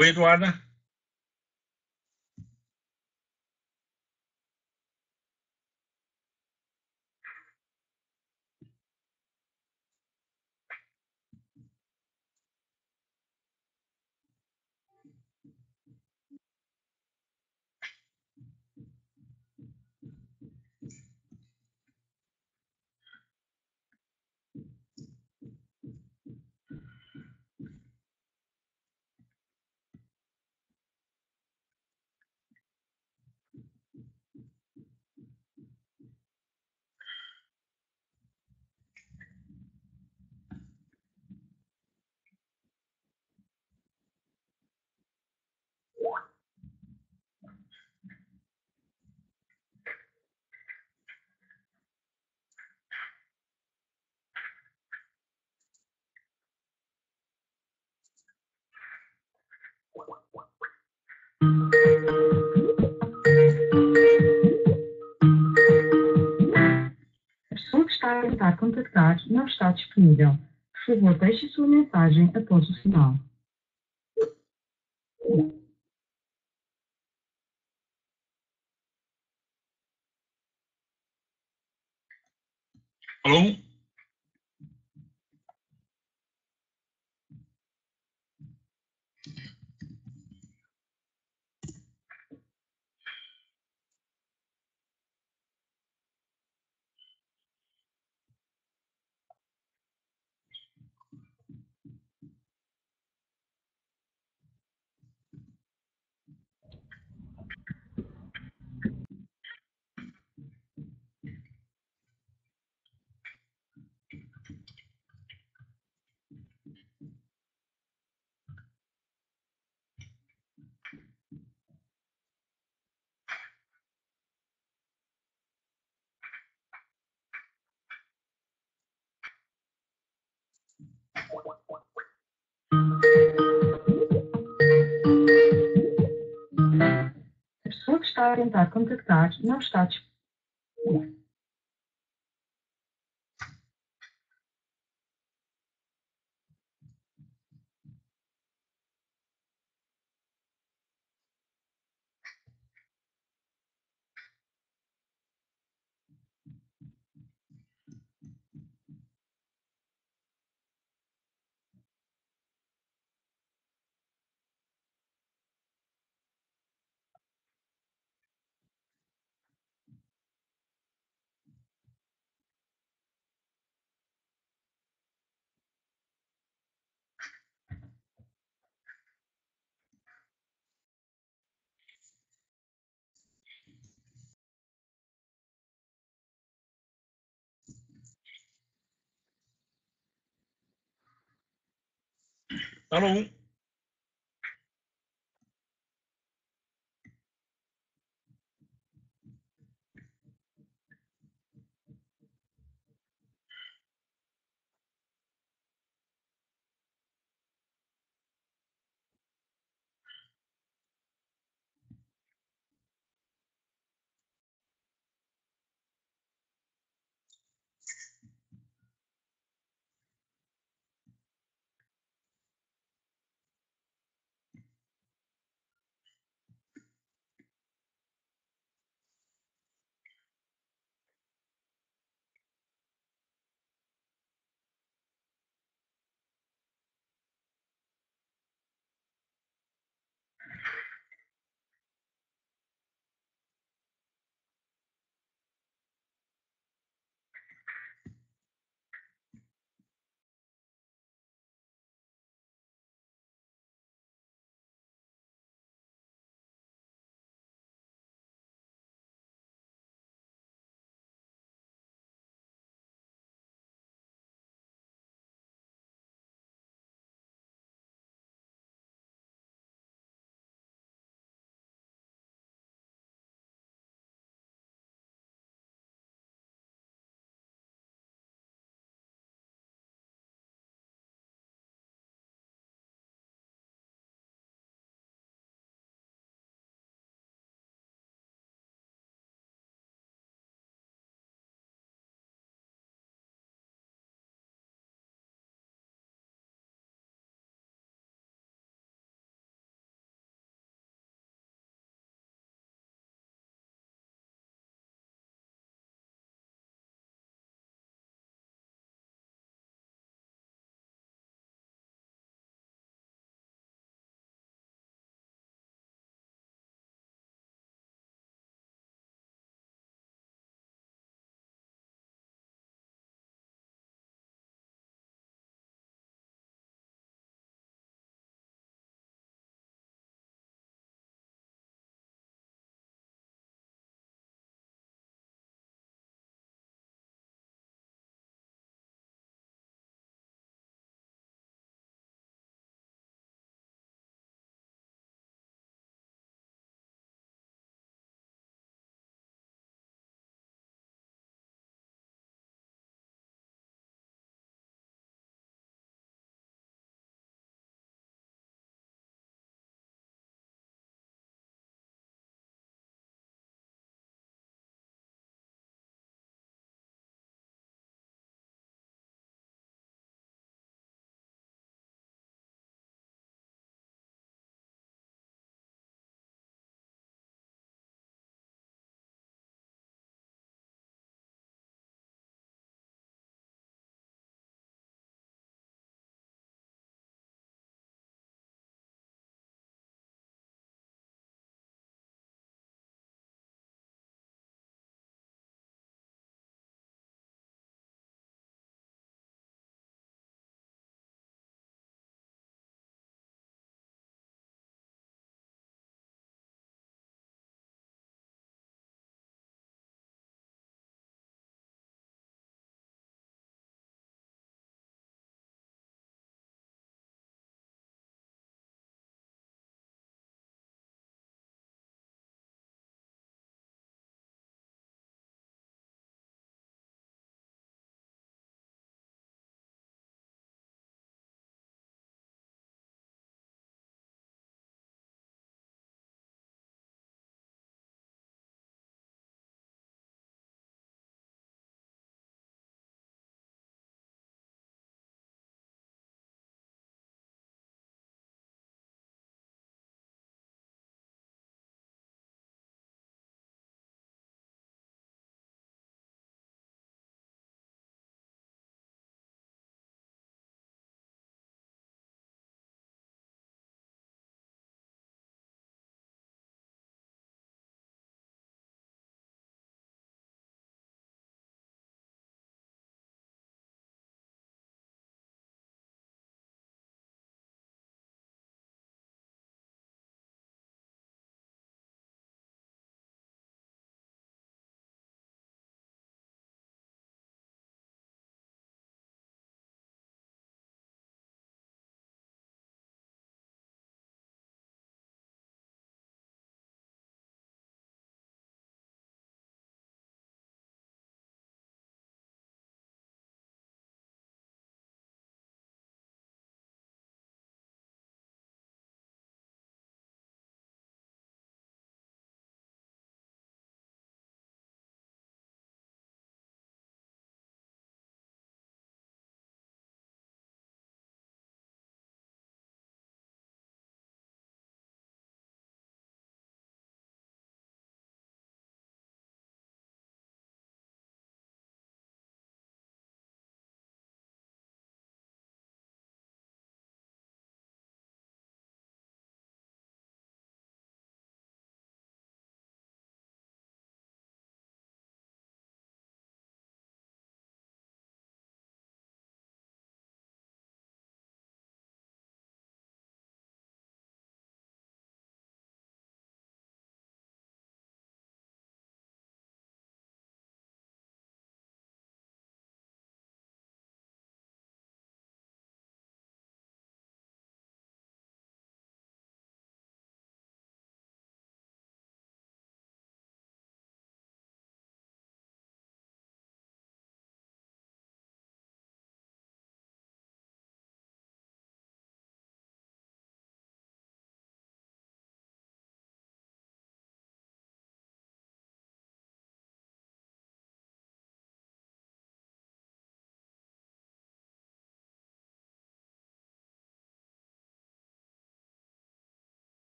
Oi, Eduarda. A pessoa que está a tentar contactar não está disponível. Por favor, deixe sua mensagem após o sinal. Alô? A pessoa que está a tentar contactar não está disponível. Alô?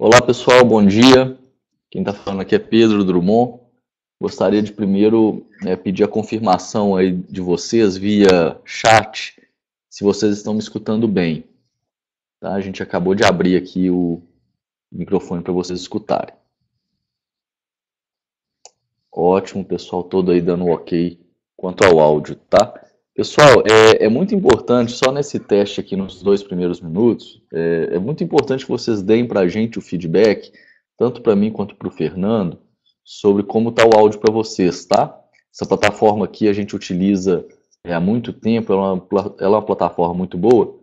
Olá pessoal, bom dia. Quem está falando aqui é Pedro Drummond. Gostaria de primeiro pedir a confirmação aí de vocês via chat, se vocês estão me escutando bem. Tá? A gente acabou de abrir aqui o microfone para vocês escutarem. Ótimo, pessoal todo aí dando um ok quanto ao áudio, tá? Pessoal, é muito importante, só nesse teste aqui nos 2 primeiros minutos, é muito importante que vocês deem para a gente o feedback, tanto para mim quanto para o Fernando, sobre como está o áudio para vocês, tá? Essa plataforma aqui a gente utiliza há muito tempo, ela é uma plataforma muito boa,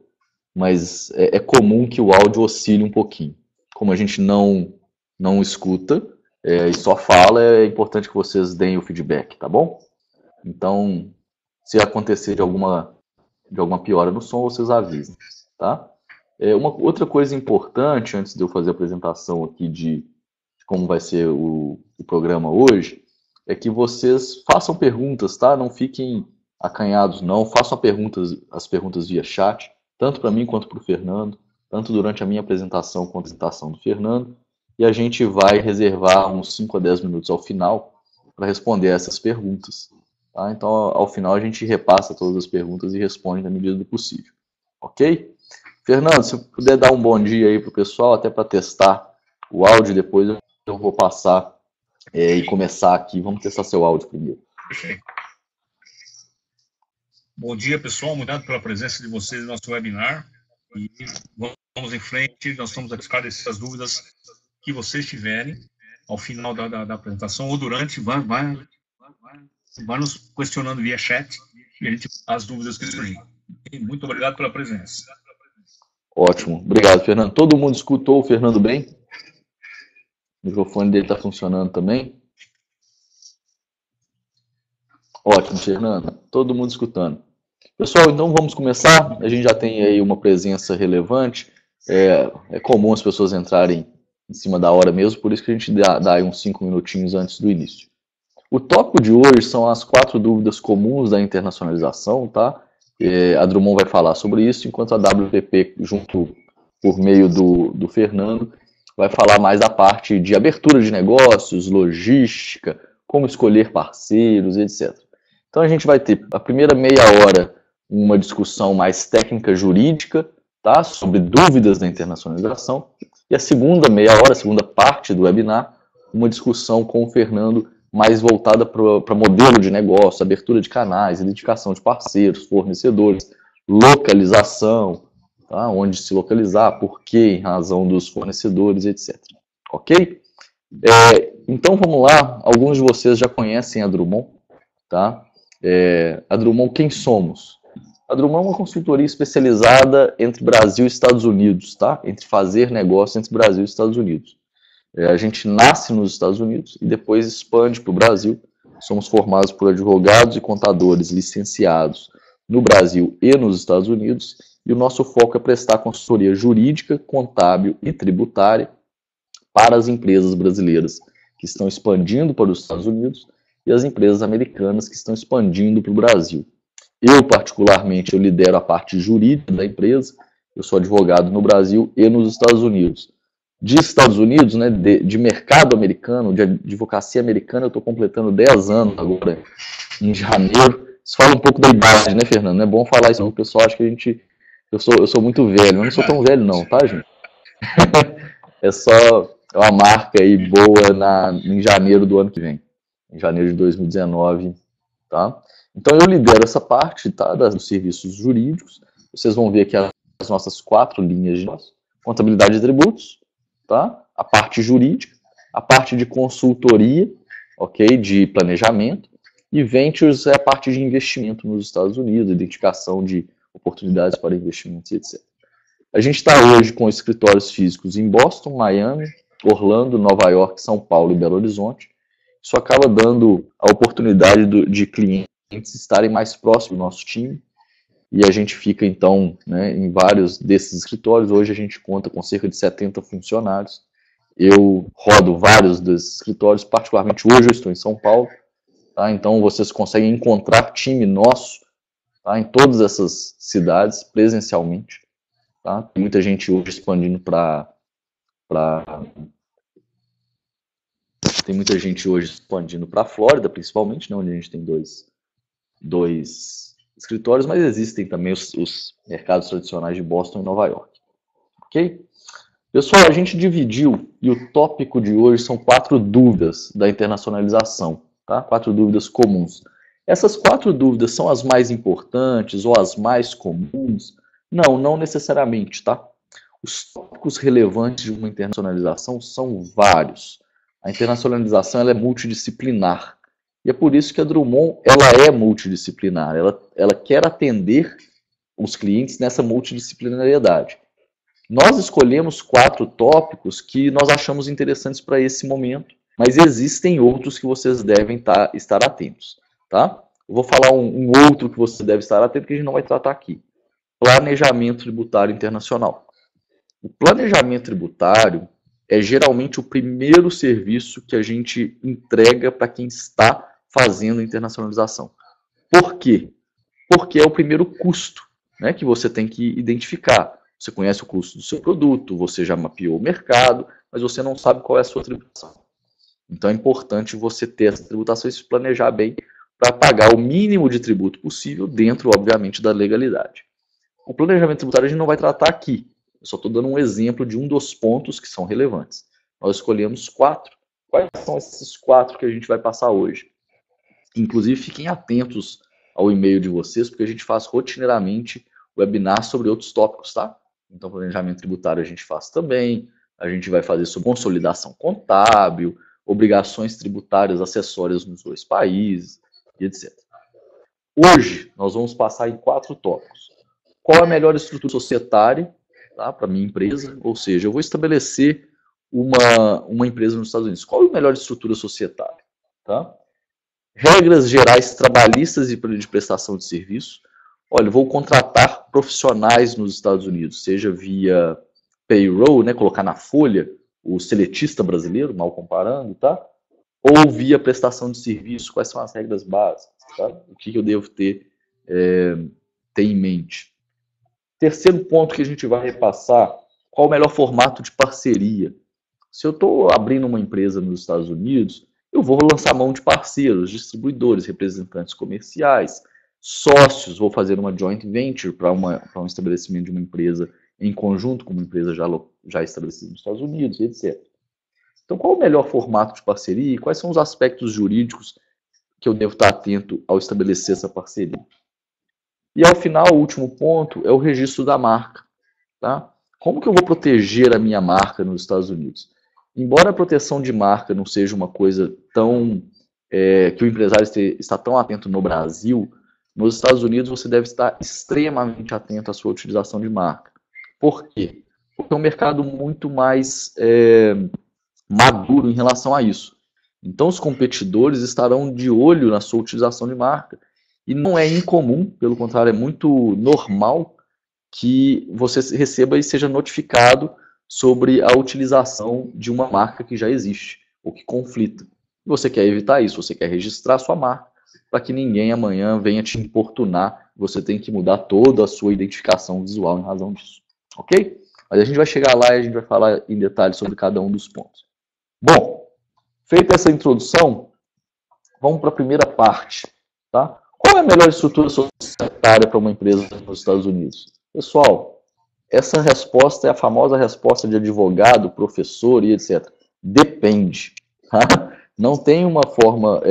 mas é comum que o áudio oscile um pouquinho. Como a gente não escuta e só fala, é importante que vocês deem o feedback, tá bom? Então, se acontecer de alguma piora no som, vocês avisem, tá? Uma outra coisa importante, antes de eu fazer a apresentação aqui de como vai ser o programa hoje, é que vocês façam perguntas, tá? Não fiquem acanhados, não. Façam as perguntas via chat, tanto para mim quanto para o Fernando, tanto durante a minha apresentação quanto a apresentação do Fernando, e a gente vai reservar uns 5 a 10 minutos ao final para responder essas perguntas. Tá? Então, ao final, a gente repassa todas as perguntas e responde na medida do possível. Ok? Fernando, se puder dar um bom dia aí para o pessoal, até para testar o áudio, depois eu vou passar e começar aqui. Vamos testar seu áudio primeiro. Perfeito. Bom dia, pessoal. Muito obrigado pela presença de vocês no nosso webinar. E vamos em frente. Nós estamos aqui para esclarecer as dúvidas que vocês tiverem ao final da apresentação ou durante. Vai nos questionando via chat e a gente as dúvidas que surgem. Muito obrigado pela presença. Ótimo. Obrigado, Fernando. Todo mundo escutou o Fernando bem? O microfone dele está funcionando também? Ótimo, Fernando. Todo mundo escutando. Pessoal, então vamos começar. A gente já tem aí uma presença relevante. É comum as pessoas entrarem em cima da hora mesmo, por isso que a gente dá aí uns 5 minutinhos antes do início. O tópico de hoje são as 4 dúvidas comuns da internacionalização, tá? A Drummond vai falar sobre isso, enquanto a WPP, junto por meio do Fernando, vai falar mais da parte de abertura de negócios, logística, como escolher parceiros, etc. Então a gente vai ter a primeira meia hora uma discussão mais técnica jurídica, tá? Sobre dúvidas da internacionalização, e a segunda meia hora, a segunda parte do webinar, uma discussão com o Fernando mais voltada para modelo de negócio, abertura de canais, identificação de parceiros, fornecedores, localização, tá? Onde se localizar, por quê, em razão dos fornecedores, etc. Ok? Então vamos lá, alguns de vocês já conhecem a Drummond, tá? A Drummond, quem somos? A Drummond é uma consultoria especializada entre Brasil e Estados Unidos, tá? Entre fazer negócio entre Brasil e Estados Unidos. A gente nasce nos Estados Unidos e depois expande para o Brasil. Somos formados por advogados e contadores licenciados no Brasil e nos Estados Unidos. E o nosso foco é prestar consultoria jurídica, contábil e tributária para as empresas brasileiras que estão expandindo para os Estados Unidos e as empresas americanas que estão expandindo para o Brasil. Eu, particularmente, eu lidero a parte jurídica da empresa. Eu sou advogado no Brasil e nos Estados Unidos. De Estados Unidos, né, de mercado americano, de advocacia americana, eu estou completando 10 anos agora, em janeiro. Isso fala um pouco da idade, né, Fernando? Não é bom falar isso, não, o pessoal acha que eu sou muito velho. Eu não sou tão velho não, tá, gente? É só uma marca aí boa em janeiro do ano que vem, em janeiro de 2019, tá? Então eu lidero essa parte, tá, dos serviços jurídicos. Vocês vão ver aqui as nossas 4 linhas de negócio: contabilidade e tributos, tá? A parte jurídica, a parte de consultoria, ok, de planejamento, e ventures é a parte de investimento nos Estados Unidos, identificação de oportunidades para investimentos, etc. A gente está hoje com escritórios físicos em Boston, Miami, Orlando, Nova York, São Paulo e Belo Horizonte. Isso acaba dando a oportunidade de clientes estarem mais próximos do nosso time. E a gente fica, então, né, em vários desses escritórios. Hoje a gente conta com cerca de 70 funcionários. Eu rodo vários desses escritórios, particularmente hoje eu estou em São Paulo. Tá? Então vocês conseguem encontrar time nosso, tá, em todas essas cidades, presencialmente. Tá? Tem muita gente hoje expandindo para Tem muita gente hoje expandindo para a Flórida, principalmente, né, onde a gente tem dois escritórios, mas existem também os mercados tradicionais de Boston e Nova York. Ok? Pessoal, a gente dividiu, e o tópico de hoje são 4 dúvidas da internacionalização, tá? 4 dúvidas comuns. Essas 4 dúvidas são as mais importantes ou as mais comuns? Não, não necessariamente, tá? Os tópicos relevantes de uma internacionalização são vários. A internacionalização ela é multidisciplinar. E é por isso que a Drummond ela é multidisciplinar. Ela quer atender os clientes nessa multidisciplinariedade. Nós escolhemos 4 tópicos que nós achamos interessantes para esse momento, mas existem outros que vocês devem estar atentos. Tá? Eu vou falar um outro que você deve estar atento que a gente não vai tratar aqui. Planejamento tributário internacional. O planejamento tributário é geralmente o primeiro serviço que a gente entrega para quem está fazendo internacionalização. Por quê? Porque é o primeiro custo, né, que você tem que identificar. Você conhece o custo do seu produto, você já mapeou o mercado, mas você não sabe qual é a sua tributação. Então é importante você ter essa tributação e se planejar bem para pagar o mínimo de tributo possível dentro, obviamente, da legalidade. O planejamento tributário a gente não vai tratar aqui. Eu só estou dando um exemplo de um dos pontos que são relevantes. Nós escolhemos 4. Quais são esses 4 que a gente vai passar hoje? Inclusive, fiquem atentos ao e-mail de vocês, porque a gente faz rotineiramente webinar sobre outros tópicos, tá? Então, planejamento tributário a gente faz também, a gente vai fazer sobre consolidação contábil, obrigações tributárias acessórias nos 2 países, e etc. Hoje, nós vamos passar em 4 tópicos. Qual é a melhor estrutura societária, tá, para a minha empresa? Ou seja, eu vou estabelecer uma empresa nos Estados Unidos. Qual é a melhor estrutura societária? Tá? Regras gerais trabalhistas e de prestação de serviço. Olha, eu vou contratar profissionais nos Estados Unidos, seja via payroll, né, colocar na folha o seletista brasileiro, mal comparando, tá? Ou via prestação de serviço, quais são as regras básicas, tá? O que eu devo ter em mente. Terceiro ponto que a gente vai repassar, qual o melhor formato de parceria? Se eu estou abrindo uma empresa nos Estados Unidos, eu vou lançar mão de parceiros, distribuidores, representantes comerciais, sócios, vou fazer uma joint venture para um estabelecimento de uma empresa em conjunto com uma empresa já estabelecida nos Estados Unidos, etc. Então, qual o melhor formato de parceria e quais são os aspectos jurídicos que eu devo estar atento ao estabelecer essa parceria? E, ao final, o último ponto é o registro da marca. Tá? Como que eu vou proteger a minha marca nos Estados Unidos? Embora a proteção de marca não seja uma coisa tão que o empresário está tão atento no Brasil, nos Estados Unidos você deve estar extremamente atento à sua utilização de marca. Por quê? Porque é um mercado muito mais maduro em relação a isso. Então os competidores estarão de olho na sua utilização de marca. E não é incomum, pelo contrário, é muito normal que você receba e seja notificado sobre a utilização de uma marca que já existe, ou que conflita. Você quer evitar isso, você quer registrar sua marca, para que ninguém amanhã venha te importunar, você tem que mudar toda a sua identificação visual em razão disso. Ok? Mas a gente vai chegar lá e a gente vai falar em detalhes sobre cada um dos pontos. Bom, feita essa introdução, vamos para a primeira parte. Tá? Qual é a melhor estrutura societária para uma empresa nos Estados Unidos? Pessoal, essa resposta é a famosa resposta de advogado, professor e etc. Depende. Tá? Não tem uma forma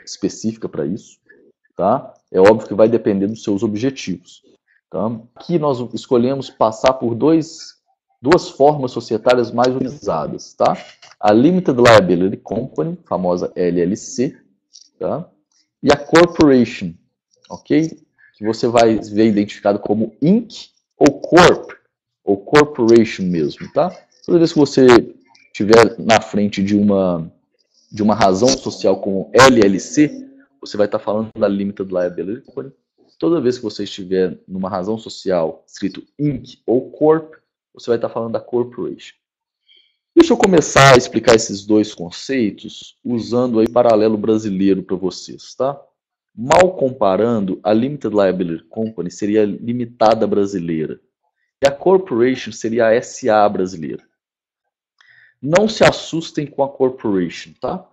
específica para isso. Tá? É óbvio que vai depender dos seus objetivos. Tá? Aqui nós escolhemos passar por duas formas societárias mais utilizadas. Tá? A Limited Liability Company, famosa LLC, tá? E a Corporation, ok? Que você vai ver identificado como Inc. ou Corp, ou Corporation mesmo, tá? Toda vez que você estiver na frente de uma razão social como LLC, você vai estar falando da Limited Liability Company. Toda vez que você estiver numa razão social escrito Inc. ou Corp, você vai estar falando da Corporation. Deixa eu começar a explicar esses 2 conceitos usando aí paralelo brasileiro para vocês, tá? Mal comparando, a Limited Liability Company seria a limitada brasileira e a Corporation seria a SA brasileira. Não se assustem com a corporation, tá?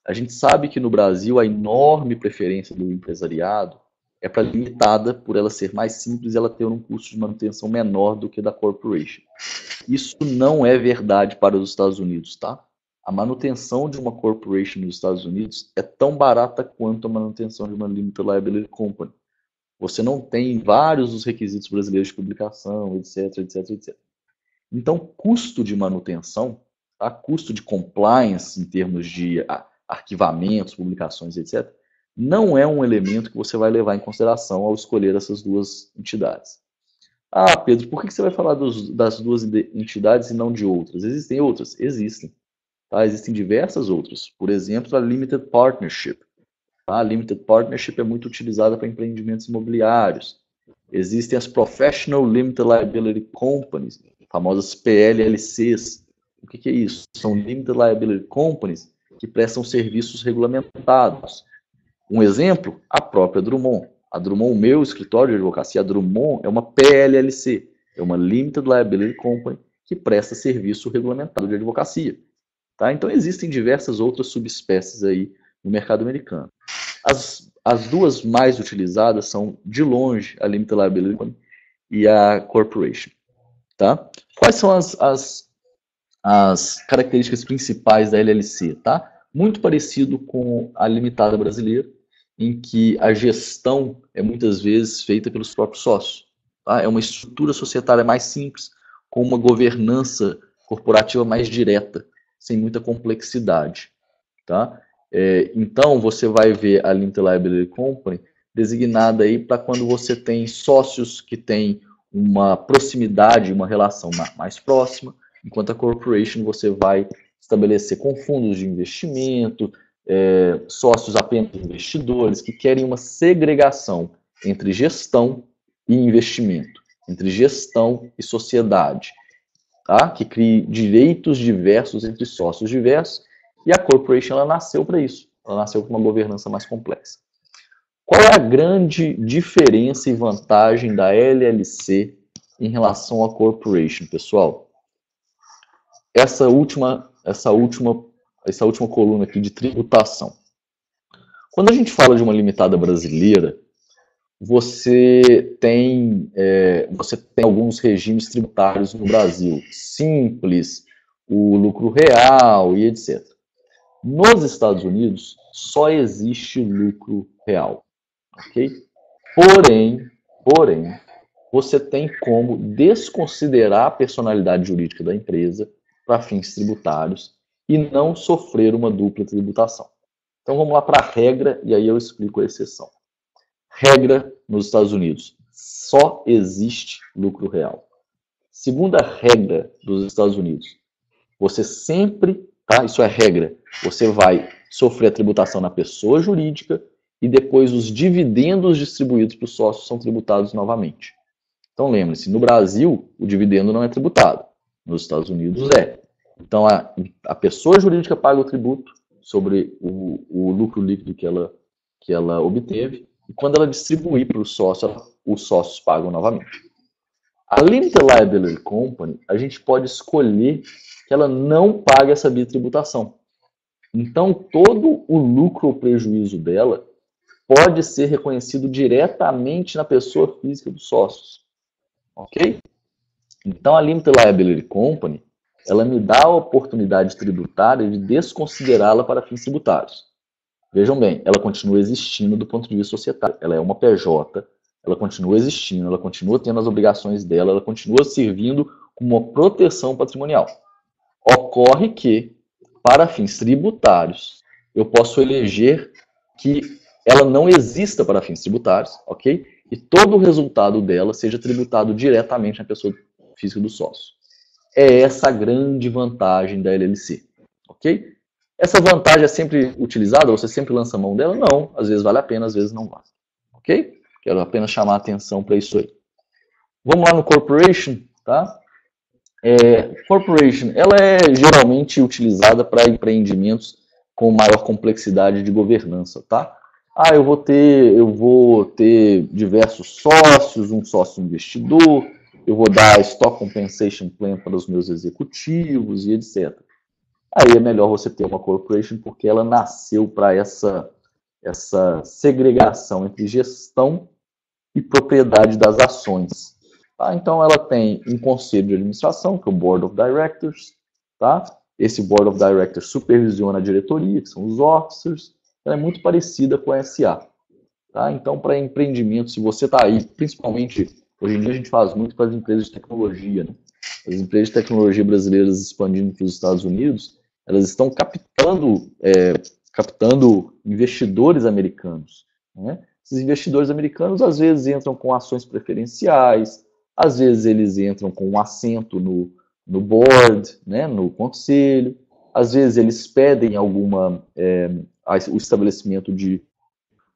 A gente sabe que no Brasil a enorme preferência do empresariado é para a limitada, por ela ser mais simples e ela ter um custo de manutenção menor do que da corporation. Isso não é verdade para os Estados Unidos, tá? A manutenção de uma corporation nos Estados Unidos é tão barata quanto a manutenção de uma limited liability company. Você não tem vários dos requisitos brasileiros de publicação, etc, etc, etc. Então, custo de manutenção, tá? Custo de compliance em termos de arquivamentos, publicações, etc., não é um elemento que você vai levar em consideração ao escolher essas duas entidades. Ah, Pedro, por que você vai falar das duas entidades e não de outras? Existem outras? Existem. Tá? Existem diversas outras. Por exemplo, a Limited Partnership. Tá? A Limited Partnership é muito utilizada para empreendimentos imobiliários. Existem as Professional Limited Liability Companies, famosas PLLCs. O que é isso? São Limited Liability Companies que prestam serviços regulamentados. Um exemplo, a própria Drummond. A Drummond, o meu escritório de advocacia, a Drummond é uma PLLC, é uma Limited Liability Company que presta serviço regulamentado de advocacia. Tá? Então existem diversas outras subespécies aí no mercado americano. As duas mais utilizadas são, de longe, a Limited Liability Company e a Corporation. Tá? Quais são as características principais da LLC? Tá? Muito parecido com a limitada brasileira, em que a gestão é muitas vezes feita pelos próprios sócios. Tá? É uma estrutura societária mais simples, com uma governança corporativa mais direta, sem muita complexidade. Tá? Então, você vai ver a Limited Liability Company designada aí para quando você tem sócios que têm uma proximidade, uma relação mais próxima, enquanto a Corporation você vai estabelecer com fundos de investimento, sócios apenas investidores, que querem uma segregação entre gestão e investimento, entre gestão e sociedade, tá? Que crie direitos diversos entre sócios diversos, e a Corporation ela nasceu para isso, ela nasceu para uma governança mais complexa. Qual é a grande diferença e vantagem da LLC em relação à Corporation, pessoal? Essa última coluna aqui de tributação. Quando a gente fala de uma limitada brasileira, você tem alguns regimes tributários no Brasil, simples, o lucro real e etc. Nos Estados Unidos, só existe lucro real. Ok? Porém, você tem como desconsiderar a personalidade jurídica da empresa para fins tributários e não sofrer uma dupla tributação. Então vamos lá para a regra e aí eu explico a exceção. Regra nos Estados Unidos, só existe lucro real. Segunda regra dos Estados Unidos, você sempre, tá? Isso é regra, você vai sofrer a tributação na pessoa jurídica e depois os dividendos distribuídos para os sócios são tributados novamente. Então lembre-se, no Brasil o dividendo não é tributado, nos Estados Unidos é. Então a pessoa jurídica paga o tributo sobre o lucro líquido que ela obteve, e quando ela distribuir para os sócios pagam novamente. A Limited Liability Company, a gente pode escolher que ela não pague essa bitributação. Então, todo o lucro ou prejuízo dela pode ser reconhecido diretamente na pessoa física dos sócios. Ok? Então, a Limited Liability Company, ela me dá a oportunidade tributária de desconsiderá-la para fins tributários. Vejam bem, ela continua existindo do ponto de vista societário. Ela é uma PJ, ela continua existindo, ela continua tendo as obrigações dela, ela continua servindo como uma proteção patrimonial. Ocorre que, para fins tributários, eu posso eleger que ela não exista para fins tributários, ok? E todo o resultado dela seja tributado diretamente na pessoa física do sócio. É essa a grande vantagem da LLC, ok? Essa vantagem é sempre utilizada? Você sempre lança a mão dela? Não. Às vezes vale a pena, às vezes não vale. Ok? Quero apenas chamar a atenção para isso aí. Vamos lá no Corporation, tá? Corporation, ela é geralmente utilizada para empreendimentos com maior complexidade de governança, tá? Eu vou ter diversos sócios, um sócio investidor, eu vou dar Stock Compensation Plan para os meus executivos e etc. aí é melhor você ter uma corporation, porque ela nasceu para essa segregação entre gestão e propriedade das ações. Tá? Então, ela tem um conselho de administração, que é o Board of Directors. Tá? Esse Board of Directors supervisiona a diretoria, que são os officers. Ela é muito parecida com a SA. Tá? Então, para empreendimento, se você está aí, principalmente, hoje em dia a gente faz muito para as empresas de tecnologia. Né? As empresas de tecnologia brasileiras expandindo para os Estados Unidos, elas estão captando investidores americanos. Né? Esses investidores americanos, às vezes, entram com ações preferenciais, às vezes eles entram com um assento no board, né, no conselho, às vezes eles pedem o estabelecimento de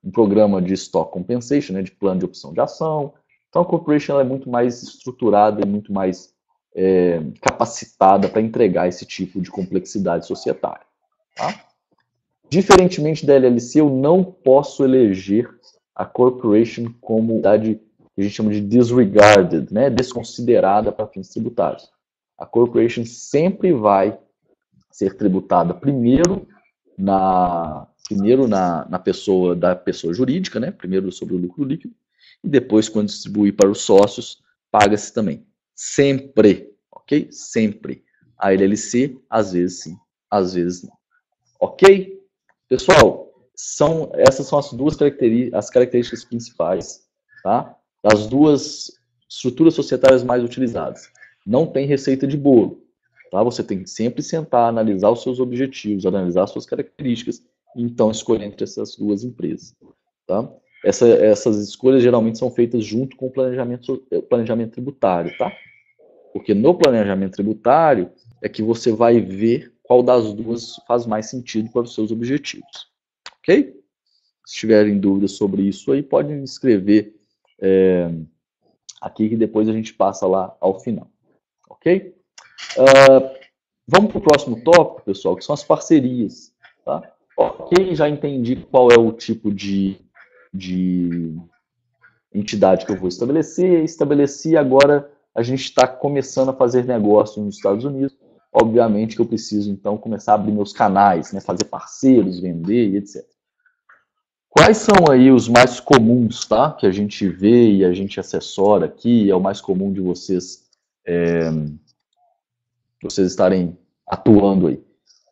um programa de stock compensation, né, de plano de opção de ação. Então, a corporation ela é muito mais estruturada e muito mais capacitada para entregar esse tipo de complexidade societária. Tá? Diferentemente da LLC, eu não posso eleger a corporation como unidade que a gente chama de disregarded, né, desconsiderada para fins tributários. A corporation sempre vai ser tributada primeiro na pessoa da pessoa jurídica, né, primeiro sobre o lucro líquido, e depois, quando distribuir para os sócios, paga-se também. Sempre, ok? Sempre. A LLC, às vezes sim, às vezes não. Ok? Pessoal, essas são as características principais, tá? Das duas estruturas societárias mais utilizadas. Não tem receita de bolo, tá? Você tem que sempre sentar, analisar os seus objetivos, analisar as suas características, e então escolher entre essas duas empresas, tá? Essas escolhas geralmente são feitas junto com o planejamento tributário, tá? Porque no planejamento tributário é que você vai ver qual das duas faz mais sentido para os seus objetivos. Ok? Se tiverem dúvidas sobre isso aí, podem me escrever aqui que depois a gente passa lá ao final. Ok? Vamos para o próximo tópico, pessoal, que são as parcerias. Tá? Ok, já entendi qual é o tipo de entidade que eu vou estabelecer. Estabeleci, agora a gente está começando a fazer negócio nos Estados Unidos. Obviamente que eu preciso, então, começar a abrir meus canais, né, fazer parceiros, vender e etc. Quais são aí os mais comuns, tá? Que a gente vê e a gente assessora aqui, é o mais comum de vocês estarem atuando aí.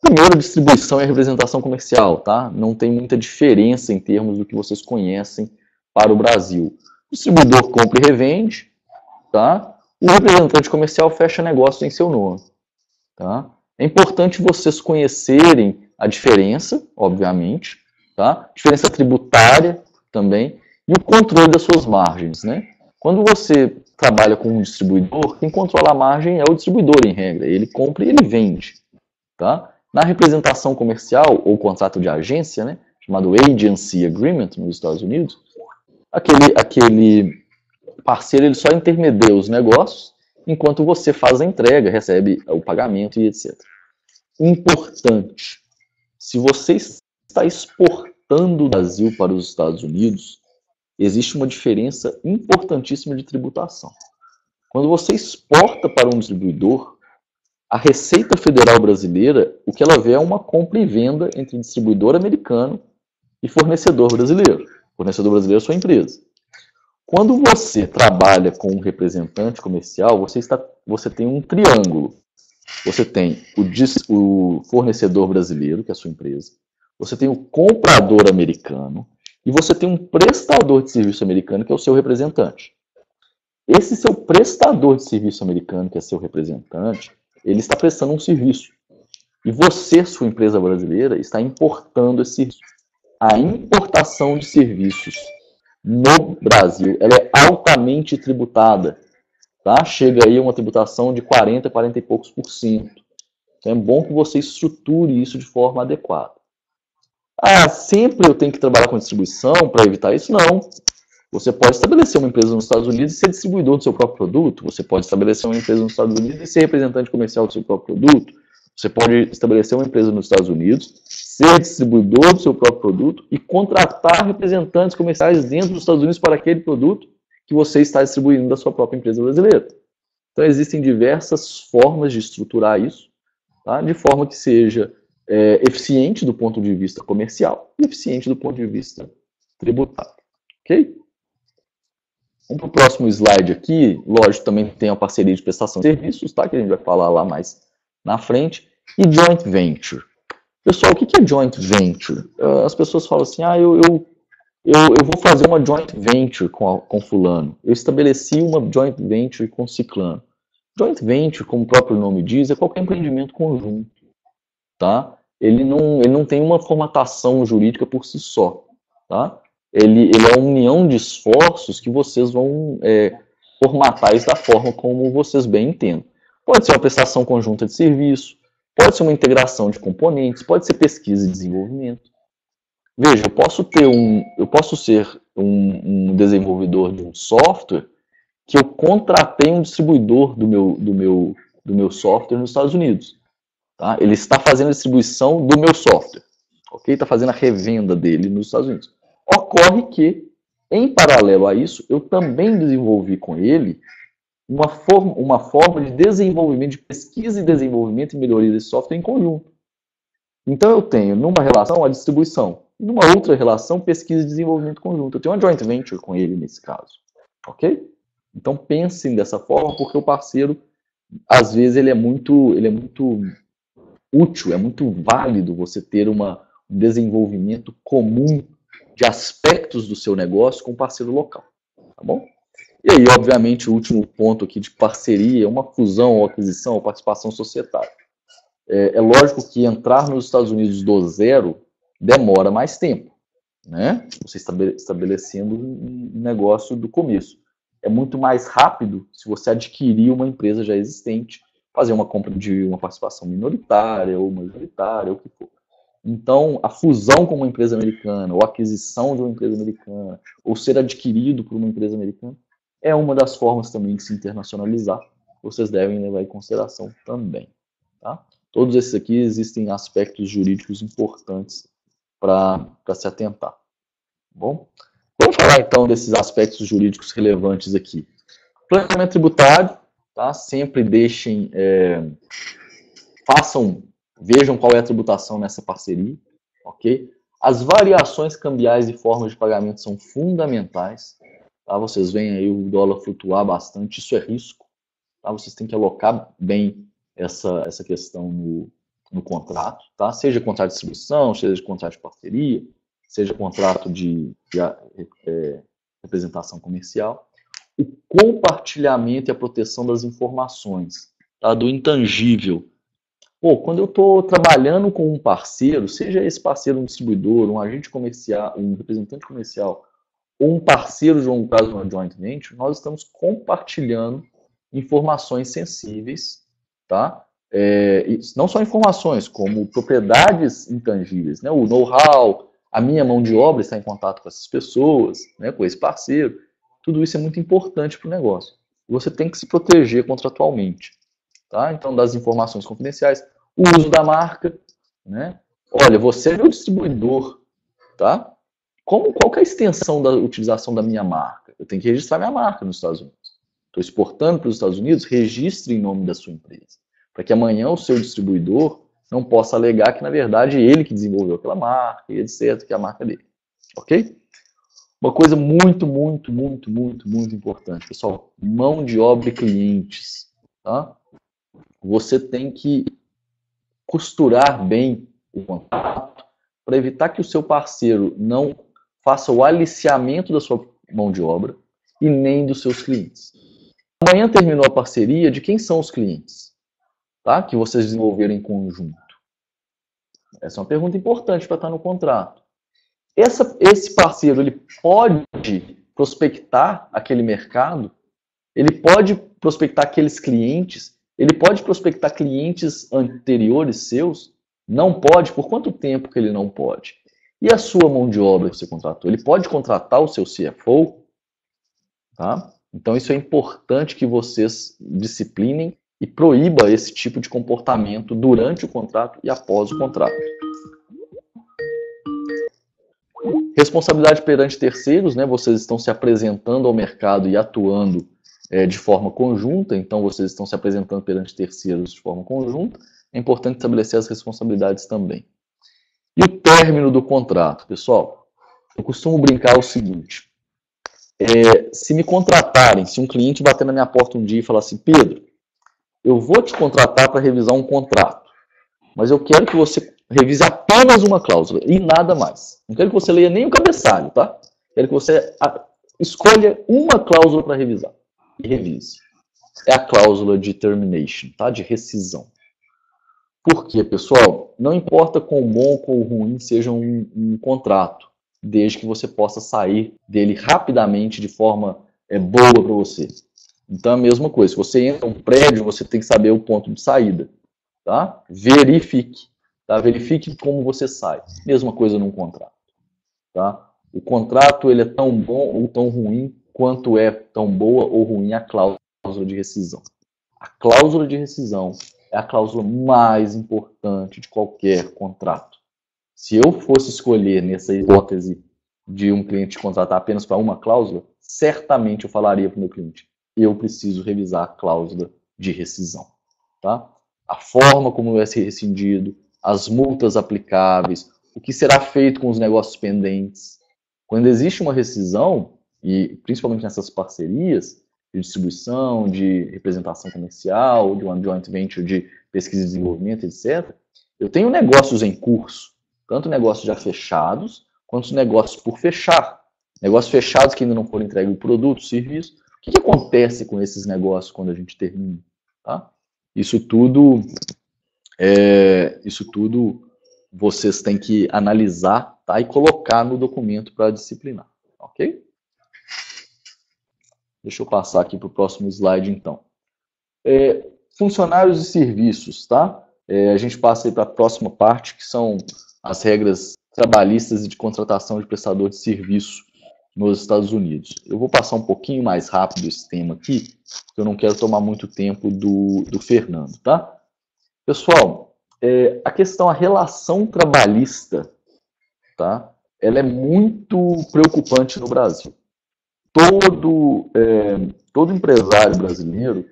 Primeiro, distribuição e representação comercial, tá? Não tem muita diferença em termos do que vocês conhecem para o Brasil. O distribuidor compra e revende, tá? O representante comercial fecha negócio em seu nome. Tá? É importante vocês conhecerem a diferença, obviamente, tá? Diferença tributária também, e o controle das suas margens. Né? Quando você trabalha com um distribuidor, quem controla a margem é o distribuidor, em regra. Ele compra e ele vende. Tá? Na representação comercial, ou contrato de agência, né, chamado Agency Agreement nos Estados Unidos, aquele parceiro ele só intermedia os negócios, enquanto você faz a entrega, recebe o pagamento e etc. Importante, se você está exportando do Brasil para os Estados Unidos, existe uma diferença importantíssima de tributação. Quando você exporta para um distribuidor, a Receita Federal brasileira, o que ela vê é uma compra e venda entre distribuidor americano e fornecedor brasileiro. Fornecedor brasileiro é a sua empresa. Quando você trabalha com um representante comercial, você tem um triângulo. Você tem o fornecedor brasileiro, que é a sua empresa. Você tem o comprador americano. E você tem um prestador de serviço americano, que é o seu representante. Esse seu prestador de serviço americano, que é seu representante, ele está prestando um serviço. E você, sua empresa brasileira, está importando esse serviço. A importação de serviços no Brasil, ela é altamente tributada, tá? Chega aí a uma tributação de 40 e poucos %. Então é bom que você estruture isso de forma adequada. Sempre eu tenho que trabalhar com distribuição para evitar isso? Não. Você pode estabelecer uma empresa nos Estados Unidos e ser distribuidor do seu próprio produto. Você pode estabelecer uma empresa nos Estados Unidos e ser representante comercial do seu próprio produto. Você pode estabelecer uma empresa nos Estados Unidos, ser distribuidor do seu próprio produto e contratar representantes comerciais dentro dos Estados Unidos para aquele produto que você está distribuindo da sua própria empresa brasileira. Então, existem diversas formas de estruturar isso, tá? De forma que seja eficiente do ponto de vista comercial e eficiente do ponto de vista tributário. Ok? Vamos para o próximo slide aqui. Lógico, também tem a parceria de prestação de serviços, tá? Que a gente vai falar lá mais na frente. E joint venture. Pessoal, o que é joint venture? As pessoas falam assim, eu vou fazer uma joint venture com fulano. Eu estabeleci uma joint venture com ciclano. Joint venture, como o próprio nome diz, é qualquer empreendimento conjunto. Tá? Ele não tem uma formatação jurídica por si só. Tá? Ele é uma união de esforços que vocês vão formatar isso da forma como vocês bem entendem. Pode ser uma prestação conjunta de serviço, pode ser uma integração de componentes, pode ser pesquisa e desenvolvimento. Veja, eu posso ser um desenvolvedor de um software que eu contratei um distribuidor do meu software nos Estados Unidos. Tá? Ele está fazendo a distribuição do meu software. Ok? Está fazendo a revenda dele nos Estados Unidos. Ocorre que, em paralelo a isso, eu também desenvolvi com ele uma forma de desenvolvimento, de pesquisa e desenvolvimento e melhoria desse software em conjunto. Então eu tenho, numa relação, a distribuição. Numa outra relação, pesquisa e desenvolvimento conjunto. Eu tenho uma joint venture com ele nesse caso. Ok? Então pensem dessa forma, porque o parceiro, às vezes, ele é muito útil, é muito válido você ter um desenvolvimento comum de aspectos do seu negócio com o parceiro local. Tá bom? E aí, obviamente, o último ponto aqui de parceria é uma fusão ou aquisição ou participação societária. É lógico que entrar nos Estados Unidos do zero demora mais tempo, né? Você estabelecendo um negócio do começo. É muito mais rápido se você adquirir uma empresa já existente, fazer uma compra de uma participação minoritária ou majoritária, ou o que for. Então, a fusão com uma empresa americana, ou a aquisição de uma empresa americana, ou ser adquirido por uma empresa americana, é uma das formas também de se internacionalizar. Vocês devem levar em consideração também. Tá? Todos esses aqui existem aspectos jurídicos importantes para se atentar. Bom, vamos falar então desses aspectos jurídicos relevantes aqui. Planejamento tributário, tá? Sempre vejam qual é a tributação nessa parceria, ok? As variações cambiais e formas de pagamento são fundamentais, tá? Vocês veem aí o dólar flutuar bastante, isso é risco, tá? Vocês têm que alocar bem essa questão no contrato, tá? Seja contrato de distribuição, seja contrato de parceria, seja contrato de representação comercial. O compartilhamento e a proteção das informações, tá? Do intangível. Quando eu estou trabalhando com um parceiro, seja esse parceiro um distribuidor, um agente comercial, um representante comercial, ou um parceiro de um caso, uma joint venture, nós estamos compartilhando informações sensíveis, tá? Não só informações, como propriedades intangíveis, né? O know-how, a minha mão de obra está em contato com essas pessoas, né? Com esse parceiro. Tudo isso é muito importante para o negócio. Você tem que se proteger contratualmente, tá? Então, das informações confidenciais, o uso da marca, né? Olha, você é meu distribuidor, tá? Qual que é a extensão da utilização da minha marca? Eu tenho que registrar minha marca nos Estados Unidos. Estou exportando para os Estados Unidos, registre em nome da sua empresa. Para que amanhã o seu distribuidor não possa alegar que, na verdade, ele que desenvolveu aquela marca, e etc., que é a marca dele. Ok? Uma coisa muito, muito, muito, muito, muito importante, pessoal. Mão de obra e clientes. Tá? Você tem que costurar bem o contrato para evitar que o seu parceiro não faça o aliciamento da sua mão de obra e nem dos seus clientes. Amanhã terminou a parceria, de quem são os clientes? Tá? Que vocês desenvolveram em conjunto. Essa é uma pergunta importante para estar no contrato. Esse parceiro, ele pode prospectar aquele mercado, ele pode prospectar aqueles clientes, ele pode prospectar clientes anteriores seus, não pode, por quanto tempo que ele não pode? E a sua mão de obra que você contratou? Ele pode contratar o seu CFO? Tá? Então isso é importante que vocês disciplinem e proíba esse tipo de comportamento durante o contrato e após o contrato. Responsabilidade perante terceiros, né? Vocês estão se apresentando ao mercado e atuando de forma conjunta, então vocês estão se apresentando perante terceiros de forma conjunta. é importante estabelecer as responsabilidades também. E o término do contrato, pessoal? Eu costumo brincar o seguinte, se me contratarem, se um cliente bater na minha porta um dia e falar assim, Pedro, eu vou te contratar para revisar um contrato, mas eu quero que você revise apenas uma cláusula e nada mais. Não quero que você leia nem o cabeçalho, tá? Quero que você escolha uma cláusula para revisar e revise. É a cláusula de termination, tá? De rescisão. Por quê, pessoal? Não importa quão bom ou quão ruim seja um contrato, desde que você possa sair dele rapidamente de forma boa para você. Então é a mesma coisa. Se você entra em um prédio, você tem que saber o ponto de saída. Tá? Verifique. Tá? Verifique como você sai. Mesma coisa num contrato. Tá? O contrato ele é tão bom ou tão ruim quanto é tão boa ou ruim a cláusula de rescisão. A cláusula de rescisão é a cláusula mais importante de qualquer contrato. Se eu fosse escolher nessa hipótese de um cliente contratar apenas para uma cláusula, certamente eu falaria para o meu cliente, eu preciso revisar a cláusula de rescisão. Tá? A forma como vai ser rescindido, as multas aplicáveis, o que será feito com os negócios pendentes. Quando existe uma rescisão, e principalmente nessas parcerias de distribuição, de representação comercial, de uma joint venture de pesquisa e desenvolvimento, etc., eu tenho negócios em curso, tanto negócios já fechados, quanto negócios por fechar. Negócios fechados que ainda não foram entregues o produto, o serviço. O que acontece com esses negócios quando a gente termina? Tá? Isso tudo vocês têm que analisar, tá? E colocar no documento para disciplinar. Ok? Deixa eu passar aqui para o próximo slide, então. Funcionários e serviços, tá? A gente passa aí para a próxima parte, que são as regras trabalhistas e de contratação de prestador de serviço nos Estados Unidos. Eu vou passar um pouquinho mais rápido esse tema aqui, porque eu não quero tomar muito tempo do Fernando, tá? Pessoal, a relação trabalhista, tá? Ela é muito preocupante no Brasil. Todo empresário brasileiro,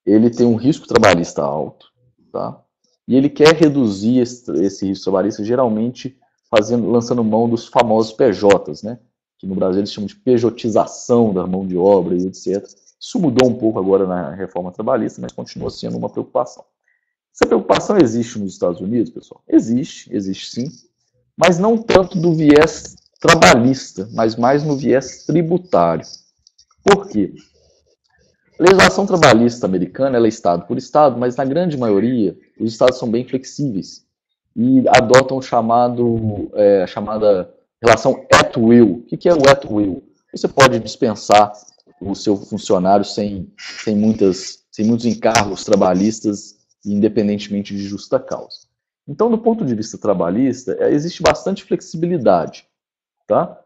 ele tem um risco trabalhista alto, tá? E ele quer reduzir esse risco trabalhista, geralmente lançando mão dos famosos PJs, né? Que no Brasil eles chamam de pejotização da mão de obra e etc. Isso mudou um pouco agora na reforma trabalhista, mas continua sendo uma preocupação. Essa preocupação existe nos Estados Unidos, pessoal? Existe sim, mas não tanto do viés trabalhista, mas mais no viés tributário. Por quê? A legislação trabalhista americana ela é estado por estado, mas na grande maioria os estados são bem flexíveis e adotam a chamada relação at will. O que é o at will? Você pode dispensar o seu funcionário sem muitos encargos trabalhistas, independentemente de justa causa. Então, do ponto de vista trabalhista, existe bastante flexibilidade, tá?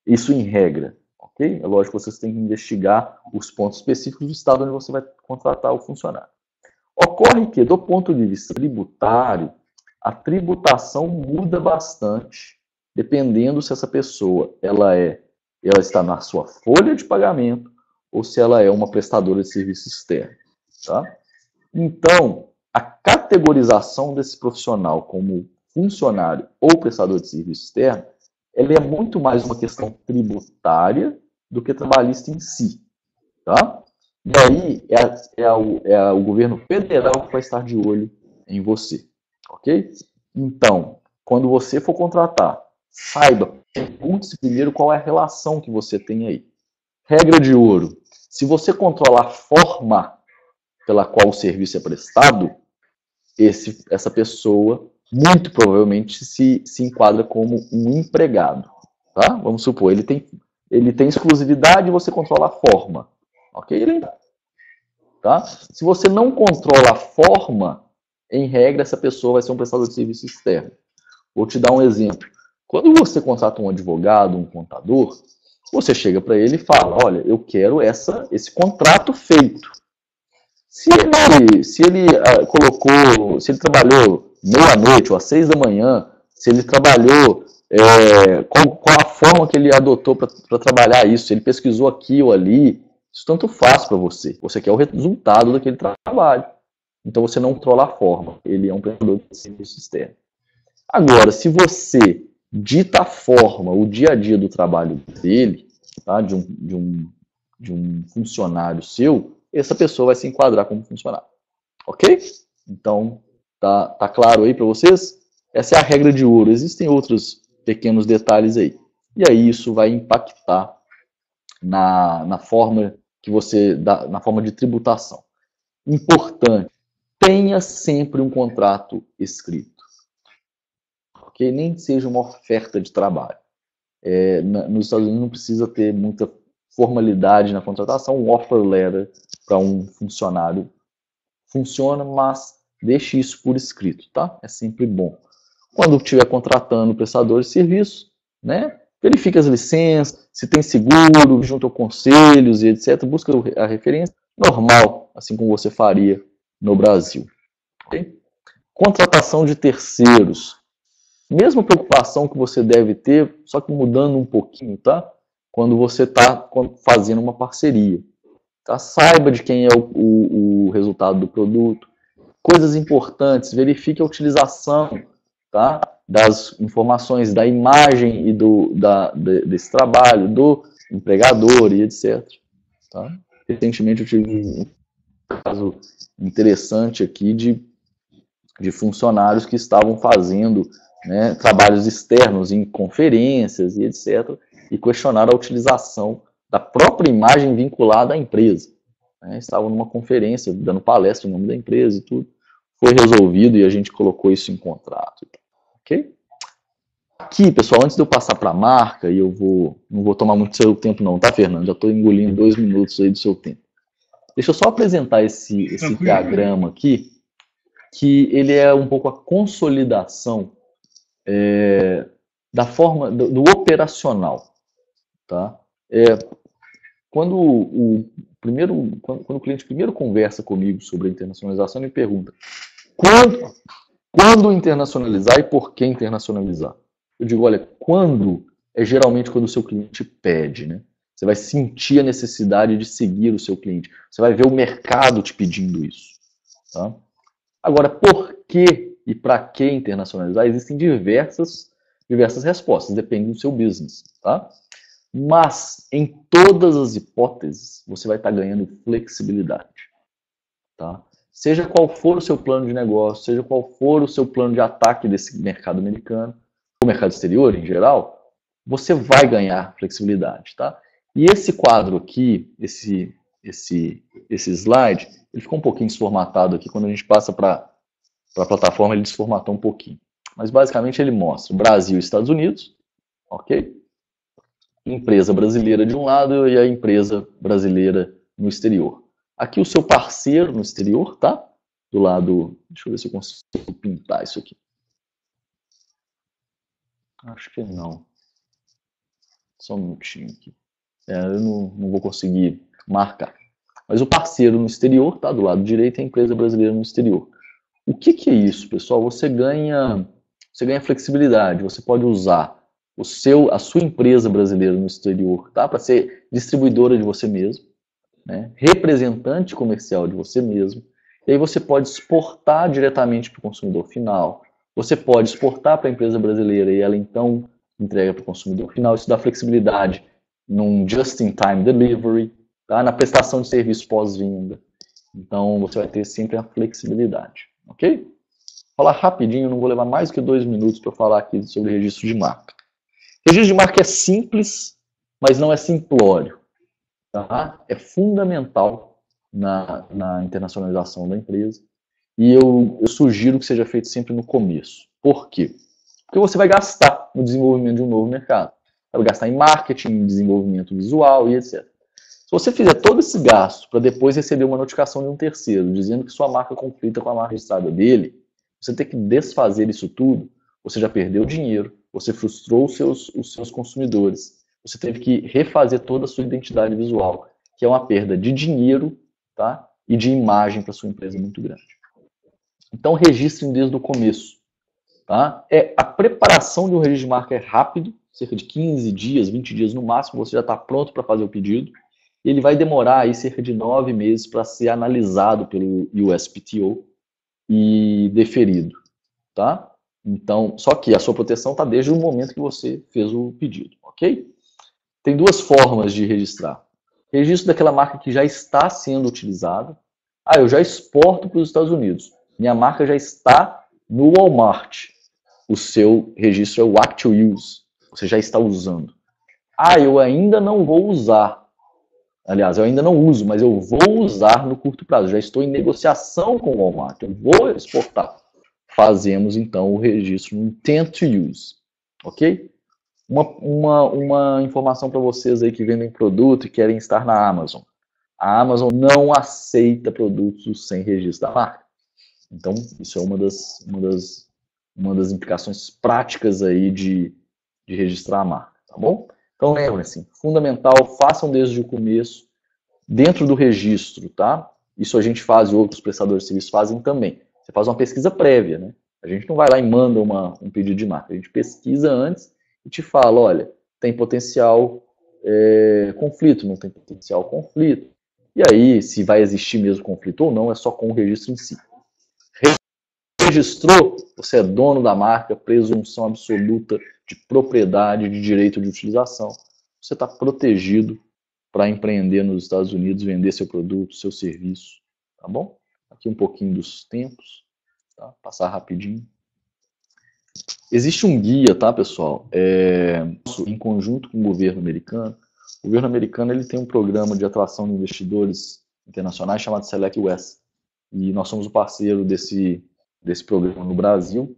Isso em regra, ok? É lógico que vocês têm que investigar os pontos específicos do estado onde você vai contratar o funcionário. Ocorre que, do ponto de vista tributário, a tributação muda bastante, dependendo se essa pessoa ela está na sua folha de pagamento ou se ela é uma prestadora de serviço externo, tá? Então, a categorização desse profissional como funcionário ou prestador de serviço externo, ela é muito mais uma questão tributária do que trabalhista em si, tá? E aí é o governo federal que vai estar de olho em você, ok? Então, quando você for contratar, saiba, pergunte-se primeiro qual é a relação que você tem aí. Regra de ouro, se você controla a forma pela qual o serviço é prestado, essa pessoa muito provavelmente se enquadra como um empregado, tá? Vamos supor, ele tem exclusividade e você controla a forma, ok? Tá? Se você não controla a forma, em regra, essa pessoa vai ser um prestador de serviço externo. Vou te dar um exemplo. Quando você contrata um advogado, um contador, você chega para ele e fala, olha, eu quero esse contrato feito. Se ele trabalhou meia-noite ou às 6 da manhã, se ele trabalhou, qual a forma que ele adotou para trabalhar isso, se ele pesquisou aqui ou ali, isso tanto faz para você. Você quer o resultado daquele trabalho. Então você não controla a forma, ele é um prestador de serviço externo. Agora, se você dita a forma, o dia a dia do trabalho dele, tá? de um funcionário seu, essa pessoa vai se enquadrar como funcionário. Ok? Então, tá claro aí para vocês? Essa é a regra de ouro. Existem outros pequenos detalhes aí. E aí isso vai impactar na forma na forma de tributação. Importante, tenha sempre um contrato escrito. Ok? Nem seja uma oferta de trabalho. Nos Estados Unidos não precisa ter muita formalidade na contratação. Um offer letter para um funcionário funciona, mas deixe isso por escrito, tá? É sempre bom. Quando estiver contratando prestadores de serviço, né? Verifique as licenças, se tem seguro, junto a conselhos e etc. Busca a referência normal, assim como você faria no Brasil. Okay? Contratação de terceiros. Mesma preocupação que você deve ter, só que mudando um pouquinho, tá? Quando você está fazendo uma parceria. Tá? Saiba de quem é o resultado do produto. Coisas importantes, verifique a utilização, tá? Das informações, da imagem e desse trabalho, do empregador e etc. Tá? Recentemente eu tive um caso interessante aqui de funcionários que estavam fazendo, né, trabalhos externos em conferências e etc. e questionaram a utilização da própria imagem vinculada à empresa. Né? Estavam numa conferência, dando palestra em nome da empresa e tudo. Foi resolvido e a gente colocou isso em contrato. Ok? Aqui, pessoal, antes de eu passar para a marca, e não vou tomar muito seu tempo não, tá, Fernando? Já estou engolindo 2 minutos aí do seu tempo. Deixa eu só apresentar esse diagrama aqui, que ele é um pouco a consolidação da forma do operacional. Tá? Quando o cliente primeiro conversa comigo sobre a internacionalização, ele me pergunta quando internacionalizar e por que internacionalizar? Eu digo, olha, quando é geralmente quando o seu cliente pede, né? Você vai sentir a necessidade de seguir o seu cliente. Você vai ver o mercado te pedindo isso. Tá? Agora, por que e para que internacionalizar? Existem diversas respostas, depende do seu business. Tá? Mas, em todas as hipóteses, você vai estar ganhando flexibilidade. Tá? Seja qual for o seu plano de negócio, seja qual for o seu plano de ataque desse mercado americano, ou mercado exterior em geral, você vai ganhar flexibilidade. Tá? E esse quadro aqui, esse slide, ele ficou um pouquinho desformatado aqui. Quando a gente passa para a plataforma, ele desformatou um pouquinho. Mas, basicamente, ele mostra Brasil e Estados Unidos, ok? Empresa brasileira de um lado e a empresa brasileira no exterior. Aqui o seu parceiro no exterior, tá? Do lado, deixa eu ver se eu consigo pintar isso aqui. Acho que não. Só um minutinho aqui. Eu não vou conseguir marcar. Mas o parceiro no exterior, tá? Do lado direito é a empresa brasileira no exterior. O que é isso, pessoal? Você ganha flexibilidade. Você pode usar a sua empresa brasileira no exterior, tá? Para ser distribuidora de você mesmo, né? Representante comercial de você mesmo. E aí você pode exportar diretamente para o consumidor final. Você pode exportar para a empresa brasileira e ela então entrega para o consumidor final. Isso dá flexibilidade num just-in-time delivery, tá? Na prestação de serviço pós-venda. Então você vai ter sempre a flexibilidade, ok? Vou falar rapidinho, não vou levar mais do que 2 minutos para falar aqui sobre registro de marca. Registro de marca é simples, mas não é simplório. Tá? É fundamental na internacionalização da empresa. E eu sugiro que seja feito sempre no começo. Por quê? Porque você vai gastar no desenvolvimento de um novo mercado. Vai gastar em marketing, em desenvolvimento visual e etc. Se você fizer todo esse gasto para depois receber uma notificação de um terceiro dizendo que sua marca conflita com a marca registrada dele, você tem que desfazer isso tudo, você já perdeu dinheiro, você frustrou os seus consumidores, você teve que refazer toda a sua identidade visual, que é uma perda de dinheiro, tá? E de imagem para sua empresa muito grande. Então, registrem desde o começo. Tá? A preparação de um registro de marca é rápido, cerca de 15 dias, 20 dias no máximo, você já está pronto para fazer o pedido. E ele vai demorar aí cerca de 9 meses para ser analisado pelo USPTO, e deferido, tá? Então, só que a sua proteção está desde o momento que você fez o pedido, ok? Tem duas formas de registrar. Registro daquela marca que já está sendo utilizada. Eu já exporto para os Estados Unidos. Minha marca já está no Walmart. O seu registro é o Act to Use. Você já está usando. Eu ainda não vou usar. Aliás, eu ainda não uso, mas eu vou usar no curto prazo. Já estou em negociação com o Walmart. Eu vou exportar. Fazemos, então, o registro no Intent to Use. Ok? Uma informação para vocês aí que vendem produto e querem estar na Amazon. A Amazon não aceita produtos sem registro da marca. Então, isso é uma das implicações práticas aí de registrar a marca, tá bom? Então, lembrem-se, fundamental, façam desde o começo, dentro do registro, tá? Isso a gente faz e outros prestadores de serviço fazem também. Você faz uma pesquisa prévia, né? A gente não vai lá e manda um pedido de marca. A gente pesquisa antes e te fala, olha, tem potencial conflito, não tem potencial conflito. E aí, se vai existir mesmo conflito ou não, é só com o registro em si. Registrou, você é dono da marca, presunção absoluta de propriedade, de direito de utilização. Você está protegido para empreender nos Estados Unidos, vender seu produto, seu serviço, tá bom? Aqui um pouquinho dos tempos, tá? Passar rapidinho. Existe um guia, tá, pessoal? Em conjunto com o governo americano. O governo americano ele tem um programa de atração de investidores internacionais chamado Select West. E nós somos o parceiro desse programa no Brasil.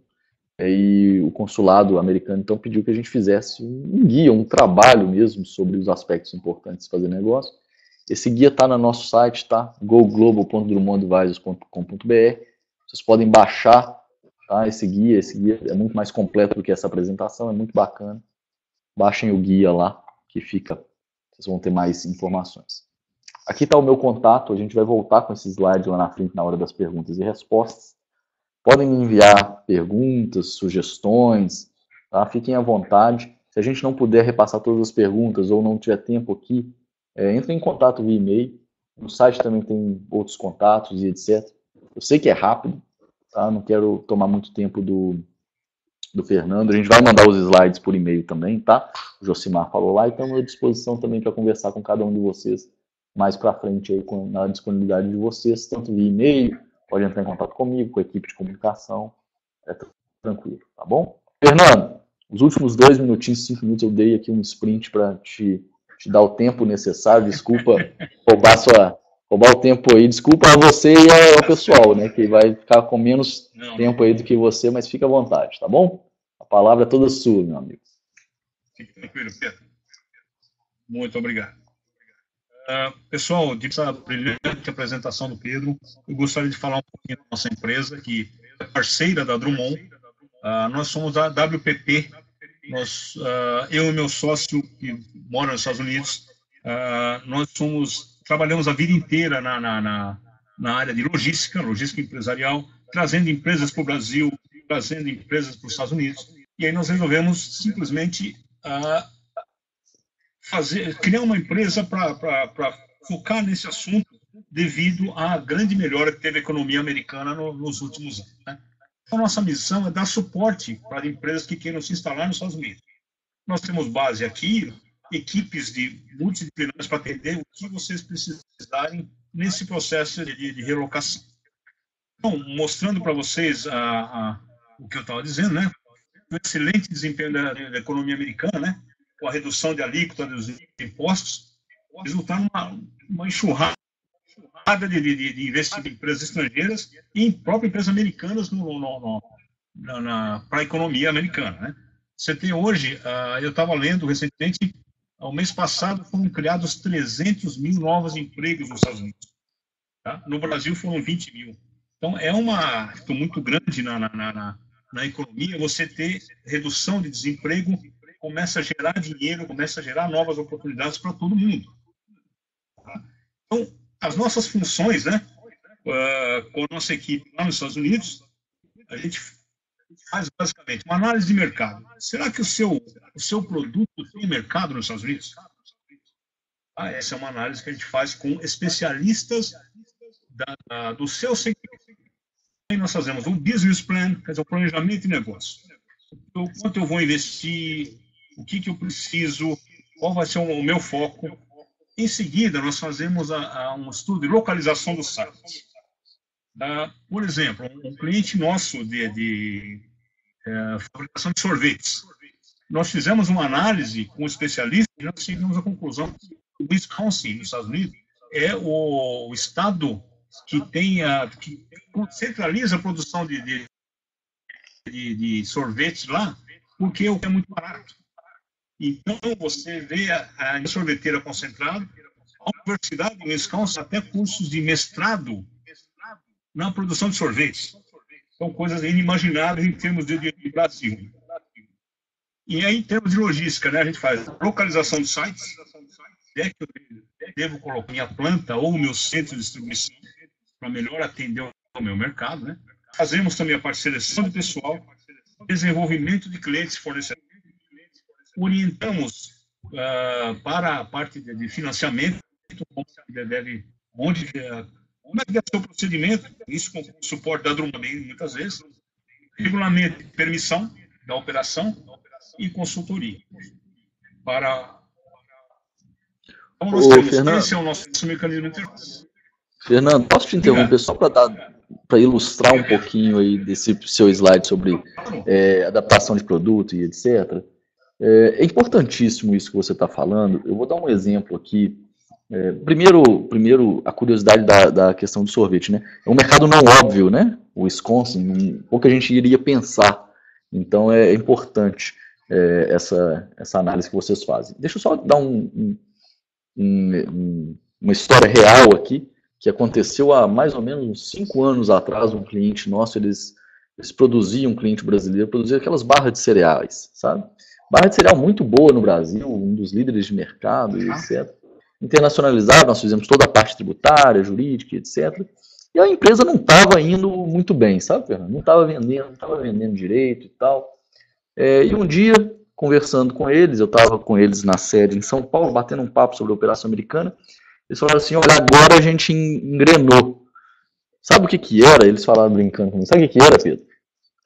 E o consulado americano, então, pediu que a gente fizesse um guia, um trabalho mesmo sobre os aspectos importantes de fazer negócio. Esse guia está no nosso site, tá? goglobal.drummondadvisors.com.br. Vocês podem baixar, tá? Esse guia é muito mais completo do que essa apresentação, é muito bacana. Baixem o guia lá, que fica, vocês vão ter mais informações. Aqui está o meu contato, a gente vai voltar com esse slide lá na frente na hora das perguntas e respostas. Podem me enviar perguntas, sugestões, tá? Fiquem à vontade. Se a gente não puder repassar todas as perguntas ou não tiver tempo aqui, entre em contato via e-mail. No site também tem outros contatos e etc. Eu sei que é rápido, tá? Não quero tomar muito tempo do Fernando. A gente vai mandar os slides por e-mail também, tá? O Josimar falou lá e estamos à disposição também para conversar com cada um de vocês mais para frente aí, na disponibilidade de vocês, tanto via e-mail, pode entrar em contato comigo, com a equipe de comunicação, tranquilo, tá bom? Fernando, os últimos 2 minutinhos, 5 minutos, eu dei aqui um sprint para te dar o tempo necessário, desculpa roubar o tempo aí, desculpa a você e ao pessoal, né, que vai ficar com menos tempo aí do que você, mas fica à vontade, tá bom? A palavra é toda sua, meu amigo. Fique tranquilo, Pedro. Muito obrigado. Pessoal, de essa brilhante apresentação do Pedro, eu gostaria de falar um pouquinho da nossa empresa, que é parceira da Drummond. Nós somos a WPP, eu e meu sócio, que mora nos Estados Unidos, nós trabalhamos a vida inteira na área de logística empresarial, trazendo empresas para o Brasil, trazendo empresas para os Estados Unidos, e aí nós resolvemos simplesmente criar uma empresa para focar nesse assunto devido à grande melhora que teve a economia americana nos últimos anos, né? Então, nossa missão é dar suporte para empresas que queiram se instalar nos Estados Unidos. Nós temos base aqui, equipes multidisciplinares para atender o que vocês precisarem nesse processo de relocação. Então, mostrando para vocês o que eu estava dizendo, né? O excelente desempenho da economia americana, né? Com a redução de alíquota dos impostos, resultando uma enxurrada de investimento em empresas estrangeiras e em próprias empresas americanas para a economia americana, né? Você tem hoje, eu estava lendo recentemente, ao mês passado foram criados 300 mil novos empregos nos Estados Unidos. Tá? No Brasil foram 20 mil. Então, é uma muito grande na economia, você ter redução de desemprego, começa a gerar dinheiro, começa a gerar novas oportunidades para todo mundo. Tá? Então, as nossas funções, né, com a nossa equipe lá nos Estados Unidos, a gente faz basicamente uma análise de mercado. Será que o seu produto tem mercado nos Estados Unidos? Essa é uma análise que a gente faz com especialistas do seu segmento. Aí nós fazemos um business plan, quer dizer, o planejamento de negócio. Então, quanto eu vou investir, o que eu preciso, qual vai ser o meu foco. Em seguida, nós fazemos um estudo de localização do site. Por exemplo, um cliente nosso de fabricação de sorvetes. Nós fizemos uma análise com um especialista e nós chegamos à conclusão que o Wisconsin, nos Estados Unidos, é o estado que que centraliza a produção de sorvetes lá, porque é muito barato. Então, você vê a sorveteira concentrada, a Universidade de Wisconsin até cursos de mestrado na produção de sorvetes. São coisas inimagináveis em termos de Brasil. E aí, em termos de logística, né, a gente faz localização de sites, é que eu devo colocar minha planta ou o meu centro de distribuição para melhor atender ao meu mercado, né? Fazemos também a parte de seleção de pessoal, desenvolvimento de clientes fornecedores, orientamos para a parte de financiamento, como é que deve ser o procedimento, isso com o suporte da Drummond, muitas vezes, regulamento de permissão da operação e consultoria. Então, nós temos, Fernando, esse é o nosso mecanismo de interface. Fernando, posso te interromper só para ilustrar um pouquinho aí desse seu slide sobre adaptação de produto e etc. É importantíssimo isso que você está falando. Eu vou dar um exemplo aqui. Primeiro, a curiosidade da questão do sorvete, né? É um mercado não óbvio, né? O Wisconsin, pouca gente iria pensar. Então, é importante essa análise que vocês fazem. Deixa eu só dar uma história real aqui, que aconteceu há mais ou menos uns 5 anos atrás. Um cliente nosso, eles produziam, um cliente brasileiro, produzia aquelas barras de cereais, sabe? Barra de cereal muito boa no Brasil, um dos líderes de mercado, etc. Internacionalizado, nós fizemos toda a parte tributária, jurídica, etc. E a empresa não estava indo muito bem, sabe, Fernando? Não estava vendendo direito e tal. E um dia, conversando com eles, eu estava com eles na sede em São Paulo, batendo um papo sobre a operação americana. Eles falaram assim: olha, agora a gente engrenou. Sabe o que era? Eles falaram brincando comigo. Sabe o que era, Pedro?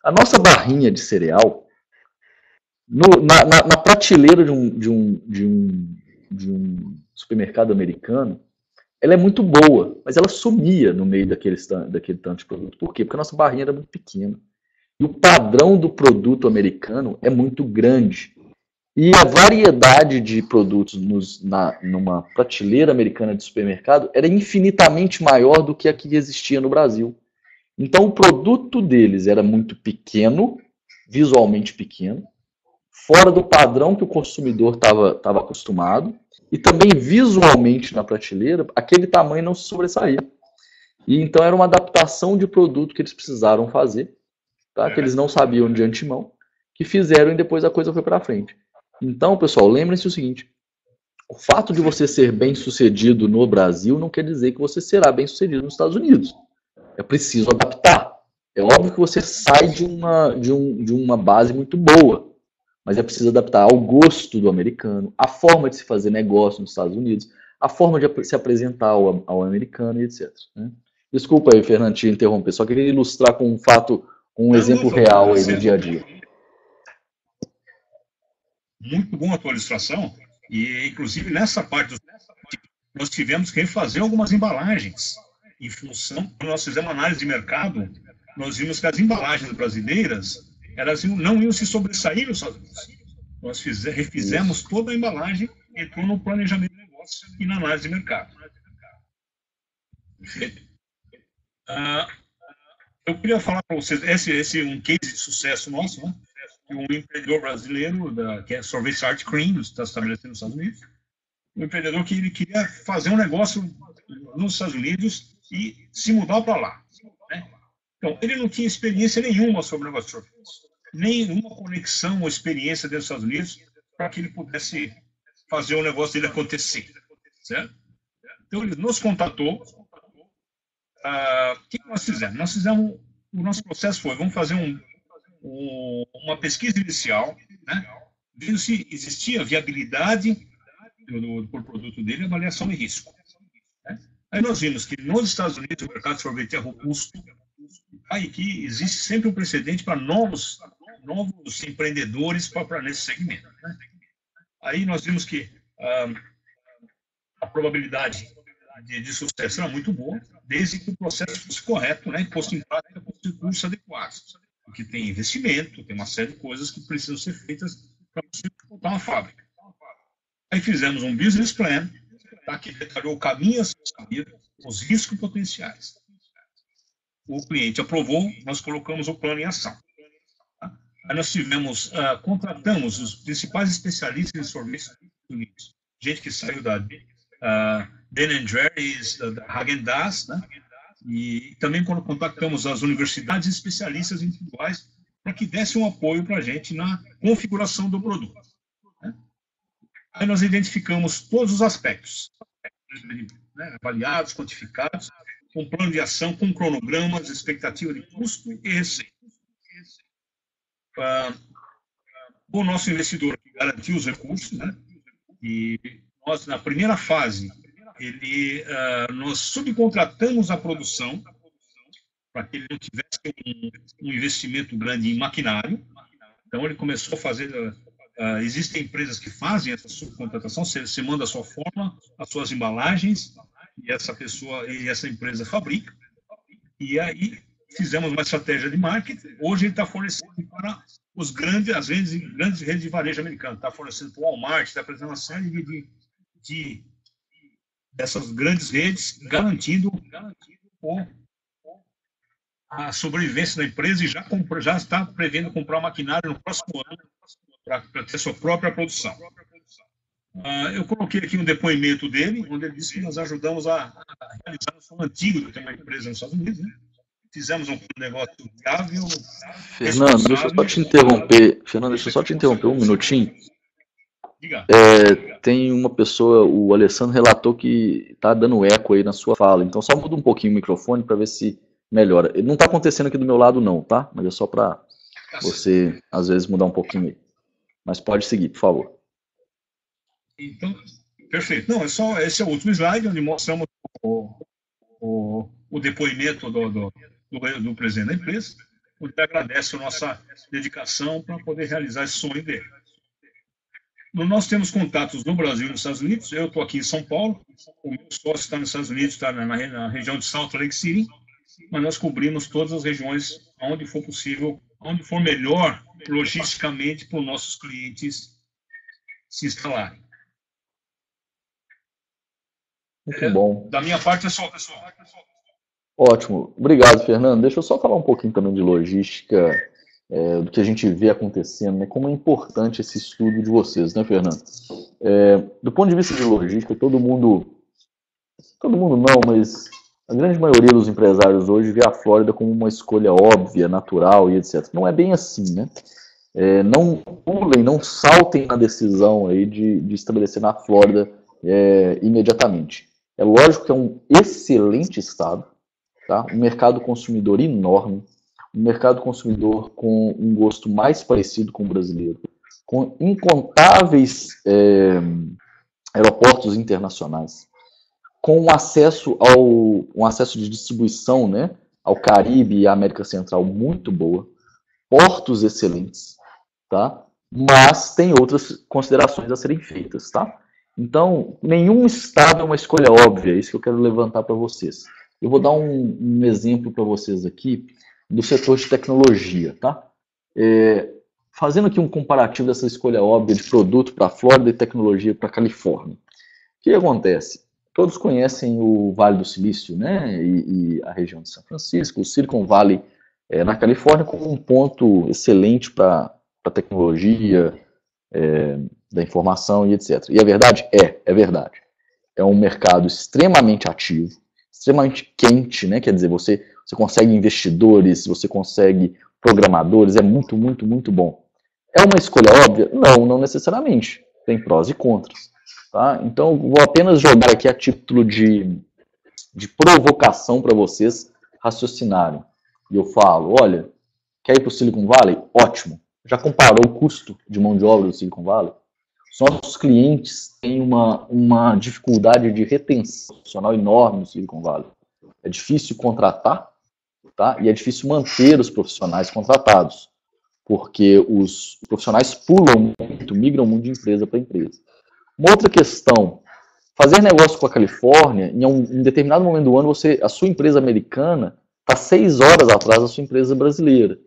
A nossa barrinha de cereal, na prateleira de um supermercado americano, ela é muito boa, mas ela sumia no meio daquele tanto de produto. Por quê? Porque a nossa barrinha era muito pequena. E o padrão do produto americano é muito grande. E a variedade de produtos numa prateleira americana de supermercado era infinitamente maior do que a que existia no Brasil. Então o produto deles era muito pequeno, visualmente pequeno, fora do padrão que o consumidor estava acostumado, e também visualmente na prateleira, aquele tamanho não se sobressaía. E então era uma adaptação de produto que eles precisaram fazer, tá? Que eles não sabiam de antemão, que fizeram e depois a coisa foi para frente. Então, pessoal, lembrem-se o seguinte: o fato de você ser bem-sucedido no Brasil não quer dizer que você será bem-sucedido nos Estados Unidos. É preciso adaptar. É óbvio que você sai de uma base muito boa, mas é preciso adaptar ao gosto do americano, a forma de se fazer negócio nos Estados Unidos, a forma de se apresentar ao americano e etc. Né? Desculpa aí, Fernando, te interromper, só queria ilustrar com um fato, um exemplo real aí do dia a dia. Muito boa a tua ilustração, e inclusive nessa parte nós tivemos que refazer algumas embalagens, em função, quando nós fizemos análise de mercado, nós vimos que as embalagens brasileiras, elas não iam se sobressair nos Estados Unidos. Nós refizemos toda a embalagem, entrou no planejamento de negócio e na análise de mercado. Eu queria falar para vocês, esse é um case de sucesso nosso, né? Um empreendedor brasileiro, que é Sorvete Art Cream, está estabelecido nos Estados Unidos, um empreendedor que ele queria fazer um negócio nos Estados Unidos e se mudar para lá. Né? Então, ele não tinha experiência nenhuma sobre o negócio de sorvete, nenhuma conexão ou experiência dentro dos Estados Unidos para que ele pudesse fazer o negócio dele acontecer. Certo? Então, ele nos contatou. O que nós fizemos? O nosso processo foi, vamos fazer uma pesquisa inicial, né, vendo se existia viabilidade por produto dele, avaliação de risco. Né? Aí nós vimos que nos Estados Unidos o mercado de sorvete é robusto, e que existe sempre um precedente para novos empreendedores nesse segmento. Né? Aí nós vimos que a probabilidade de sucesso era muito boa, desde que o processo fosse correto, né, e fosse em prática com os recursos adequados. Porque tem investimento, tem uma série de coisas que precisam ser feitas para você montar uma fábrica. Aí fizemos um business plan, tá, que detalhou o caminho a ser seguido, os riscos potenciais. O cliente aprovou, nós colocamos o plano em ação. Tá? Aí nós contratamos os principais especialistas em sorvetes dos Estados Unidos. Gente que saiu da Ben & Jerry's, da Häagen-Dazs, né? E também quando contactamos as universidades especialistas individuais para que dessem um apoio para a gente na configuração do produto. Né? Aí nós identificamos todos os aspectos, né, avaliados, quantificados, com plano de ação, com cronogramas, expectativa de custo e receita. O nosso investidor garantiu os recursos, né? E nós, na primeira fase, nós subcontratamos a produção para que ele não tivesse um investimento grande em maquinário. Então, ele começou a fazer... existem empresas que fazem essa subcontratação, você manda a sua forma, as suas embalagens, e essa empresa fabrica. E aí, fizemos uma estratégia de marketing. Hoje, ele está fornecendo para as grandes redes de varejo americano. Está fornecendo para o Walmart, está apresentando uma série dessas grandes redes, garantindo a sobrevivência da empresa, e já está prevendo comprar maquinário no próximo ano para ter sua própria produção. Eu coloquei aqui um depoimento dele, onde ele disse que nós ajudamos a realizar o sonho antigo de ter uma empresa nos Estados Unidos, né? Fizemos um negócio viável. Fernando, deixa eu só te interromper. Fernando, deixa eu só te interromper um minutinho. Tem uma pessoa, o Alessandro relatou que está dando eco aí na sua fala, então só muda um pouquinho o microfone para ver se melhora. Não está acontecendo aqui do meu lado não, tá? Mas é só para você, às vezes, mudar um pouquinho aí. Mas pode seguir, por favor. Então, perfeito. Não, esse é o último slide, onde mostramos o depoimento do presidente da empresa, onde agradece a nossa dedicação para poder realizar esse sonho dele. Nós temos contatos no Brasil e nos Estados Unidos. Eu estou aqui em São Paulo, o meu sócio está nos Estados Unidos, está na região de Salt Lake City, mas nós cobrimos todas as regiões onde for possível, onde for melhor logisticamente para os nossos clientes se instalarem. Muito bom. Da minha parte é só, pessoal. Ótimo. Obrigado, Fernando. Deixa eu só falar um pouquinho também de logística, do que a gente vê acontecendo, né? Como é importante esse estudo de vocês, né, Fernando? Do ponto de vista de logística, todo mundo não, mas a grande maioria dos empresários hoje vê a Flórida como uma escolha óbvia, natural e etc. Não é bem assim, né? Não pulem, não saltem na decisão aí de estabelecer na Flórida imediatamente. É lógico que é um excelente estado, tá? Um mercado consumidor enorme, um mercado consumidor com um gosto mais parecido com o brasileiro, com incontáveis aeroportos internacionais, com um acesso de distribuição, né, ao Caribe e à América Central muito boa, portos excelentes, tá? Mas tem outras considerações a serem feitas, tá? Então, nenhum estado é uma escolha óbvia, é isso que eu quero levantar para vocês. Eu vou dar um exemplo para vocês aqui do setor de tecnologia, tá? Fazendo aqui um comparativo dessa escolha óbvia de produto para a Flórida e tecnologia para a Califórnia. O que acontece? Todos conhecem o Vale do Silício, né? E a região de São Francisco, o Silicon Valley na Califórnia, como um ponto excelente para a tecnologia, da informação e etc. E a verdade é verdade. É um mercado extremamente ativo, extremamente quente, né? Quer dizer, você consegue investidores, você consegue programadores, é muito, muito, muito bom. É uma escolha óbvia? Não necessariamente. Tem prós e contras. Tá? Então, vou apenas jogar aqui a título de provocação para vocês raciocinarem. E eu falo, olha, quer ir para o Silicon Valley? Ótimo. Já comparou o custo de mão de obra do Silicon Valley? Os nossos clientes têm uma dificuldade de retenção profissional enorme no Silicon Valley. É difícil contratar, tá? E é difícil manter os profissionais contratados, porque os profissionais pulam muito, migram muito de empresa para empresa. Uma outra questão, fazer negócio com a Califórnia, em determinado momento do ano, a sua empresa americana está 6 horas atrás da sua empresa brasileira.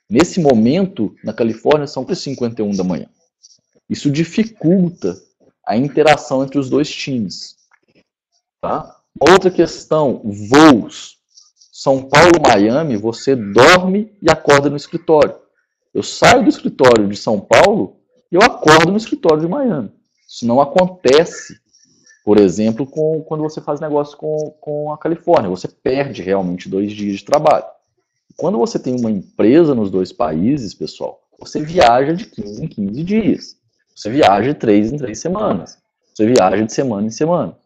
Nesse momento, na Califórnia, são 51 da manhã. Isso dificulta a interação entre os dois times. Tá? Outra questão, voos. São Paulo, Miami, você dorme e acorda no escritório. Eu saio do escritório de São Paulo e eu acordo no escritório de Miami. Isso não acontece, por exemplo, quando você faz negócio com a Califórnia. Você perde realmente 2 dias de trabalho. Quando você tem uma empresa nos 2 países, pessoal, você viaja de 15 em 15 dias. Você viaja de 3 em 3 semanas. Você viaja de semana em semana.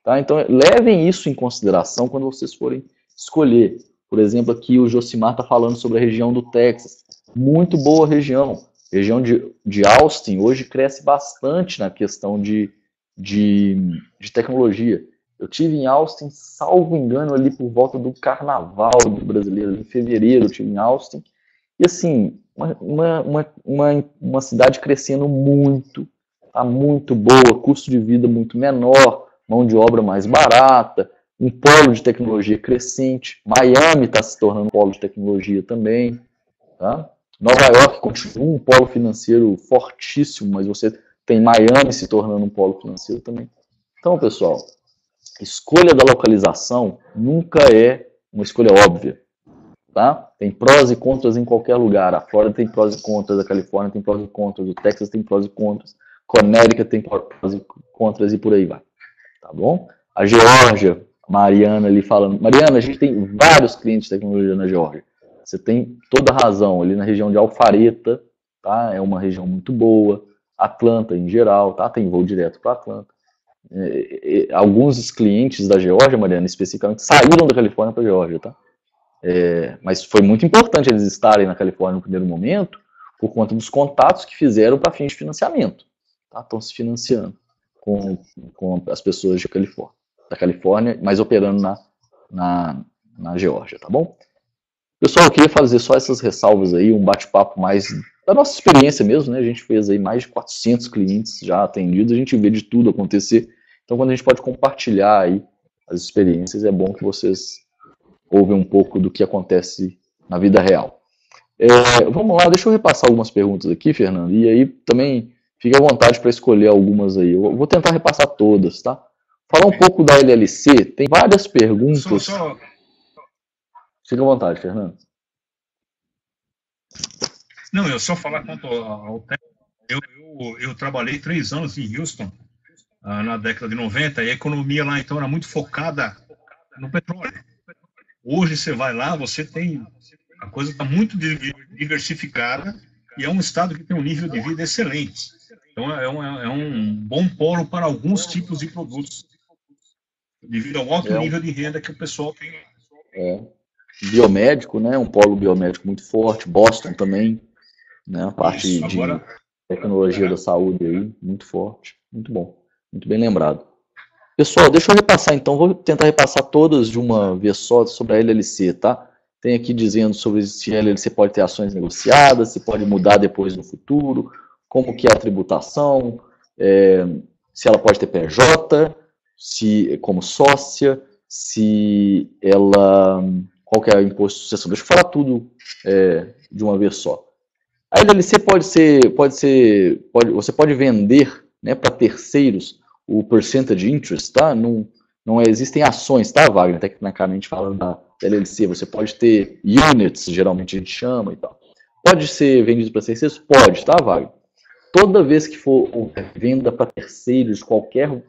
Tá? Então, levem isso em consideração quando vocês forem escolher. Por exemplo, aqui o Josimar está falando sobre a região do Texas. Muito boa região. Região de Austin hoje cresce bastante na questão de tecnologia. Eu tive em Austin, salvo engano, ali por volta do Carnaval do brasileiro, em fevereiro eu tive em Austin. E assim, uma cidade crescendo muito, tá muito boa, custo de vida muito menor, mão de obra mais barata, um polo de tecnologia crescente. Miami está se tornando um polo de tecnologia também. Tá? Nova York continua um polo financeiro fortíssimo, mas você tem Miami se tornando um polo financeiro também. Então, pessoal, escolha da localização nunca é uma escolha óbvia. Tá? Tem prós e contras em qualquer lugar. A Flórida tem prós e contras, a Califórnia tem prós e contras, o Texas tem prós e contras, Connecticut tem prós e contras e por aí vai. Tá bom? A Geórgia, Mariana ali falando. Mariana, a gente tem vários clientes de tecnologia na Geórgia. Você tem toda a razão. Ali na região de Alpharetta, tá? É uma região muito boa. Atlanta em geral, tá? Tem voo direto para Atlanta. Alguns clientes da Geórgia, Mariana, especificamente, saíram da Califórnia para a Geórgia, tá? Mas foi muito importante eles estarem na Califórnia no primeiro momento, por conta dos contatos que fizeram para fins de financiamento. Tá? Estão se financiando com as pessoas da Califórnia, mas operando na Geórgia, tá bom? Pessoal, eu queria fazer só essas ressalvas aí, um bate-papo mais da nossa experiência mesmo, né? A gente fez aí mais de 400 clientes já atendidos, a gente vê de tudo acontecer. Então, quando a gente pode compartilhar aí as experiências, é bom que vocês ouvem um pouco do que acontece na vida real. Vamos lá, deixa eu repassar algumas perguntas aqui, Fernando, e aí também fique à vontade para escolher algumas aí. Eu vou tentar repassar todas, tá? Falar um pouco da LLC, tem várias perguntas. Fique à vontade, Fernando. Não, eu só falar quanto ao tempo. Eu trabalhei 3 anos em Houston, na década de 90, e a economia lá, então, era muito focada no petróleo. Hoje, você vai lá, você tem... A coisa está muito diversificada e é um estado que tem um nível de vida excelente. Então, é um bom polo para alguns tipos de produtos, devido ao alto nível de renda que o pessoal tem. Biomédico, né? Um polo biomédico muito forte. Boston também, né? A parte de tecnologia da saúde aí, muito forte. Muito bom. Muito bem lembrado. Pessoal, deixa eu repassar então. Vou tentar repassar todas de uma vez só sobre a LLC, tá? Tem aqui dizendo sobre se a LLC pode ter ações negociadas, se pode mudar depois no futuro, como que é a tributação, se ela pode ter PJ, se como sócia, se ela... Qual que é o imposto de sucessão? Deixa eu falar tudo de uma vez só. A LLC você pode vender, né, para terceiros o percentage interest, tá? Não existem ações, tá, Wagner? Tecnicamente falando da LLC, você pode ter units, geralmente a gente chama e tal. Pode ser vendido para terceiros? Pode, tá, Wagner? Toda vez que for venda para terceiros, qualquer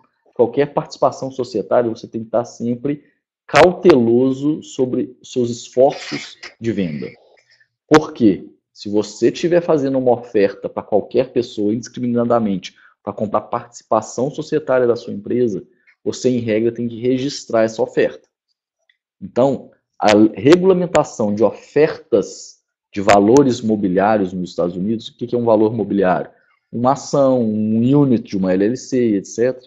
participação societária, você tem que estar sempre cauteloso sobre seus esforços de venda. Por quê? Se você estiver fazendo uma oferta para qualquer pessoa indiscriminadamente para comprar participação societária da sua empresa, você, em regra, tem que registrar essa oferta. Então, a regulamentação de ofertas de valores mobiliários nos Estados Unidos, o que é um valor mobiliário? Uma ação, um unit de uma LLC, etc.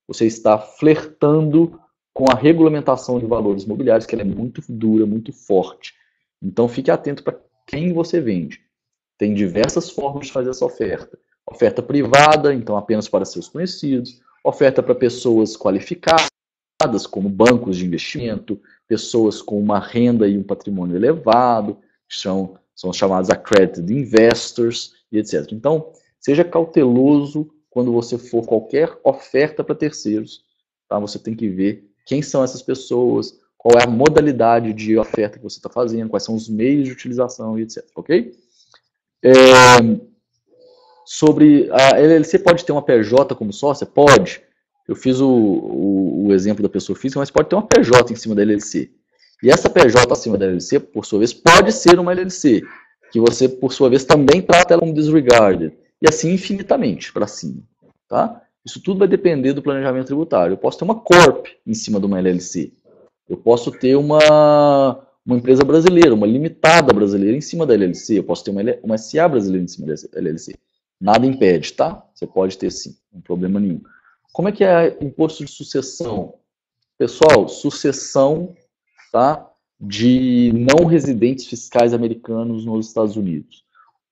Você está flertando com a regulamentação de valores imobiliários, que ela é muito dura, muito forte. Então, fique atento para quem você vende. Tem diversas formas de fazer essa oferta. Oferta privada, então apenas para seus conhecidos. Oferta para pessoas qualificadas, como bancos de investimento, pessoas com uma renda e um patrimônio elevado, que são chamados accredited investors, e etc. Então, seja cauteloso quando você for qualquer oferta para terceiros. Tá? Você tem que ver quem são essas pessoas, qual é a modalidade de oferta que você está fazendo, quais são os meios de utilização, e etc. Ok? Sobre a LLC, pode ter uma PJ como sócia? Pode. Eu fiz o exemplo da pessoa física, mas pode ter uma PJ em cima da LLC. E essa PJ acima da LLC, por sua vez, pode ser uma LLC, que você, por sua vez, também trata ela como disregarded. E assim infinitamente para cima. Tá? Isso tudo vai depender do planejamento tributário. Eu posso ter uma Corp em cima de uma LLC. Eu posso ter uma empresa brasileira, uma limitada brasileira em cima da LLC. Eu posso ter uma SA brasileira em cima da LLC. Nada impede, tá? Você pode ter sim, não tem problema nenhum. Como é que é imposto de sucessão? Pessoal, sucessão, tá, de não residentes fiscais americanos nos Estados Unidos.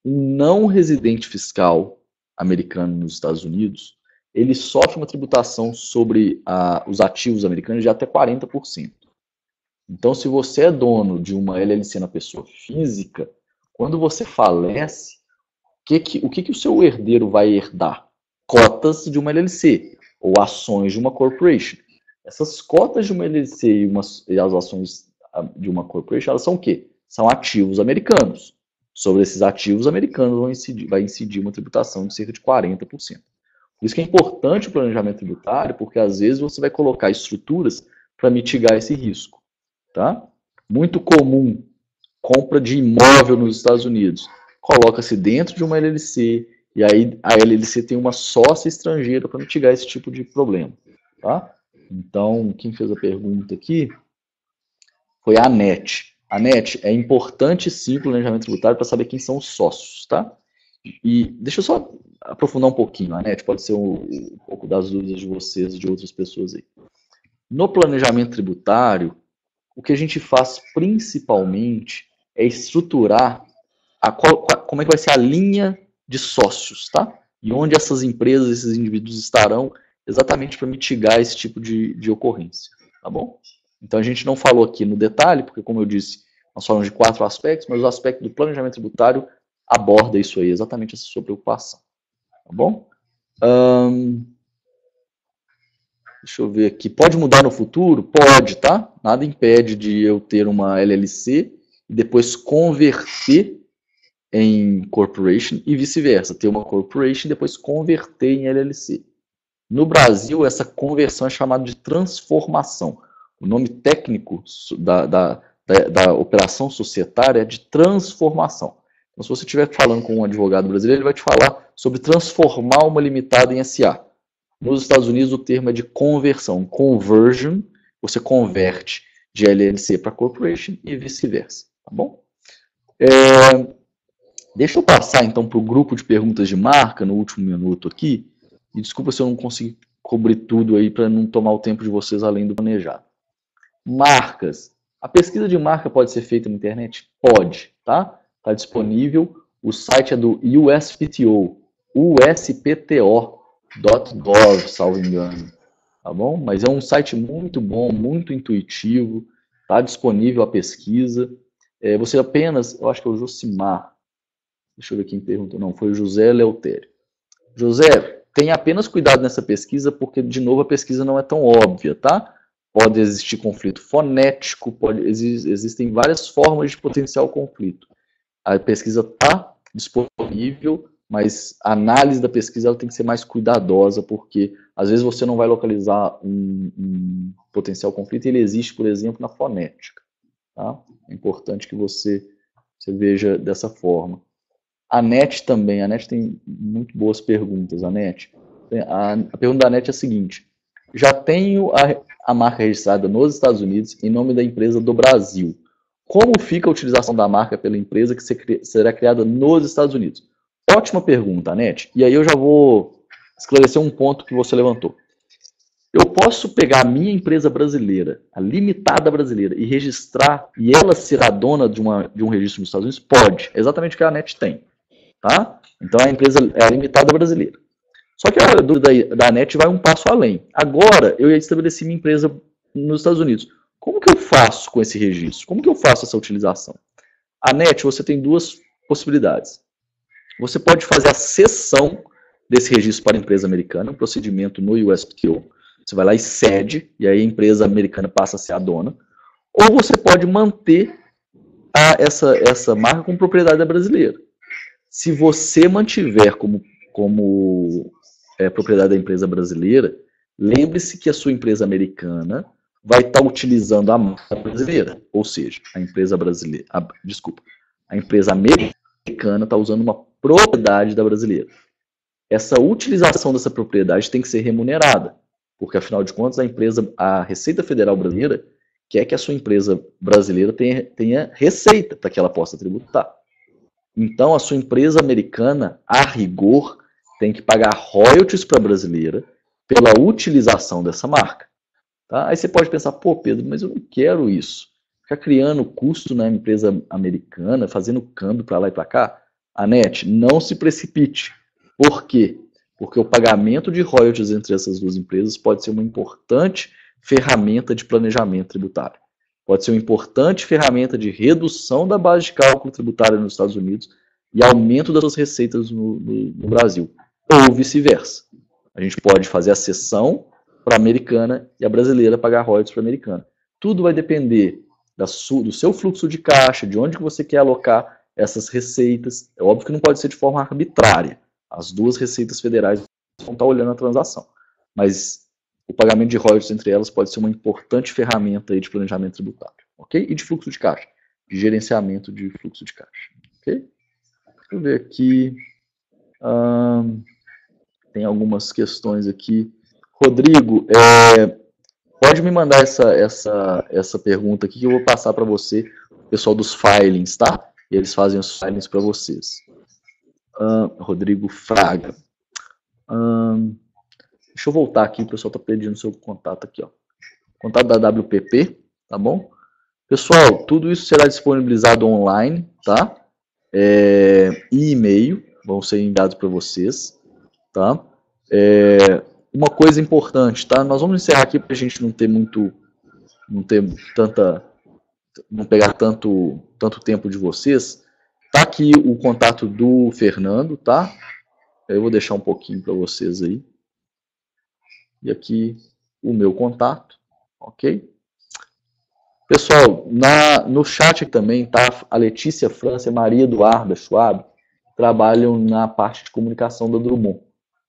Um não residente fiscal americano nos Estados Unidos, ele sofre uma tributação sobre os ativos americanos de até 40%. Então, se você é dono de uma LLC na pessoa física, quando você falece, o que o seu herdeiro vai herdar? Cotas de uma LLC ou ações de uma corporation. Essas cotas de uma LLC e as ações de uma corporation, elas são o quê? São ativos americanos. Sobre esses ativos americanos vai incidir uma tributação de cerca de 40%. Por isso que é importante o planejamento tributário, porque às vezes você vai colocar estruturas para mitigar esse risco. Tá? Muito comum, compra de imóvel nos Estados Unidos. Coloca-se dentro de uma LLC, e aí a LLC tem uma sócia estrangeira para mitigar esse tipo de problema. Tá? Então, quem fez a pergunta aqui foi a Anete. Anete, é importante sim o planejamento tributário para saber quem são os sócios. Tá? E deixa eu só aprofundar um pouquinho, Anete, pode ser um pouco das dúvidas de vocês e de outras pessoas aí. No planejamento tributário, o que a gente faz principalmente é estruturar como é que vai ser a linha de sócios, tá? E onde essas empresas, esses indivíduos estarão exatamente para mitigar esse tipo de ocorrência, tá bom? Então a gente não falou aqui no detalhe, porque como eu disse, nós falamos de 4 aspectos, mas o aspecto do planejamento tributário aborda isso aí, exatamente essa sua preocupação, tá bom? Deixa eu ver aqui. Pode mudar no futuro? Pode, tá? Nada impede de eu ter uma LLC e depois converter em corporation e vice-versa. Ter uma corporation e depois converter em LLC. No Brasil, essa conversão é chamada de transformação. O nome técnico da operação societária é de transformação. Então, se você estiver falando com um advogado brasileiro, ele vai te falar sobre transformar uma limitada em SA. Nos Estados Unidos, o termo é de conversão. Conversion, você converte de LLC para corporation e vice-versa. Tá bom? Deixa eu passar, então, para o grupo de perguntas de marca, no último minuto aqui. E desculpa se eu não consegui cobrir tudo aí, para não tomar o tempo de vocês além do planejado. Marcas. A pesquisa de marca pode ser feita na internet? Pode, tá? Está disponível. O site é do USPTO. USPTO.gov, salvo engano, tá bom? Mas é um site muito bom, muito intuitivo, tá disponível a pesquisa. Você apenas, eu acho que é o Josimar, deixa eu ver quem perguntou, não, foi o José Leutério. José, tenha apenas cuidado nessa pesquisa, porque, de novo, a pesquisa não é tão óbvia, tá? Pode existir conflito fonético, existem várias formas de potencial conflito. A pesquisa está disponível, mas a análise da pesquisa ela tem que ser mais cuidadosa, porque às vezes você não vai localizar um potencial conflito e ele existe, por exemplo, na fonética. Tá? É importante que você veja dessa forma. A NET também, a NET tem muito boas perguntas, a NET. A pergunta da NET é a seguinte: já tenho a marca registrada nos Estados Unidos em nome da empresa do Brasil. Como fica a utilização da marca pela empresa que será criada nos Estados Unidos? Ótima pergunta, Anete. E aí eu já vou esclarecer um ponto que você levantou. Eu posso pegar a minha empresa brasileira, a limitada brasileira, e registrar, e ela ser a dona de um registro nos Estados Unidos? Pode. É exatamente o que a ANET tem. Tá? Então a empresa é a limitada brasileira. Só que a dúvida da ANET vai um passo além. Agora, eu estabeleci minha empresa nos Estados Unidos. Como que eu faço com esse registro? Como que eu faço essa utilização? A ANET, você tem duas possibilidades. Você pode fazer a cessão desse registro para a empresa americana, um procedimento no USPTO. Você vai lá e cede, e aí a empresa americana passa a ser a dona. Ou você pode manter essa marca com propriedade brasileira. Se você mantiver como propriedade da empresa brasileira, lembre-se que a sua empresa americana vai estar utilizando a marca brasileira. Ou seja, a empresa americana está usando uma propriedade da brasileira. Essa utilização dessa propriedade tem que ser remunerada, porque afinal de contas a Receita Federal brasileira quer que a sua empresa brasileira tenha receita para que ela possa tributar. Então a sua empresa americana, a rigor, tem que pagar royalties para a brasileira pela utilização dessa marca. Tá? Aí você pode pensar, pô, Pedro, mas eu não quero isso. Ficar criando custo na empresa americana, fazendo câmbio para lá e para cá. ANET, não se precipite. Por quê? Porque o pagamento de royalties entre essas duas empresas pode ser uma importante ferramenta de planejamento tributário. Pode ser uma importante ferramenta de redução da base de cálculo tributária nos Estados Unidos e aumento das suas receitas no Brasil. Ou vice-versa. A gente pode fazer a cessão para a americana e a brasileira pagar royalties para a americana. Tudo vai depender do seu fluxo de caixa, de onde que você quer alocar essas receitas. É óbvio que não pode ser de forma arbitrária. As duas receitas federais vão estar olhando a transação. Mas o pagamento de royalties entre elas pode ser uma importante ferramenta aí de planejamento tributário. Ok? E de fluxo de caixa. De gerenciamento de fluxo de caixa. Ok? Deixa eu ver aqui. Tem algumas questões aqui. Rodrigo, pode me mandar essa pergunta aqui que eu vou passar para você, o pessoal dos filings, tá? E eles fazem os filings para vocês. Rodrigo Fraga. Deixa eu voltar aqui, o pessoal está pedindo seu contato aqui, ó. Contato da WPP, tá bom? Pessoal, tudo isso será disponibilizado online, tá? E e-mail vão ser enviados para vocês, tá? Uma coisa importante, tá? Nós vamos encerrar aqui para a gente não pegar tanto tempo de vocês. Tá aqui o contato do Fernando, tá? Eu vou deixar um pouquinho para vocês aí. E aqui o meu contato, ok? Pessoal, no chat aqui também tá a Letícia França e a Maria Eduarda Schwab, trabalham na parte de comunicação da Drummond,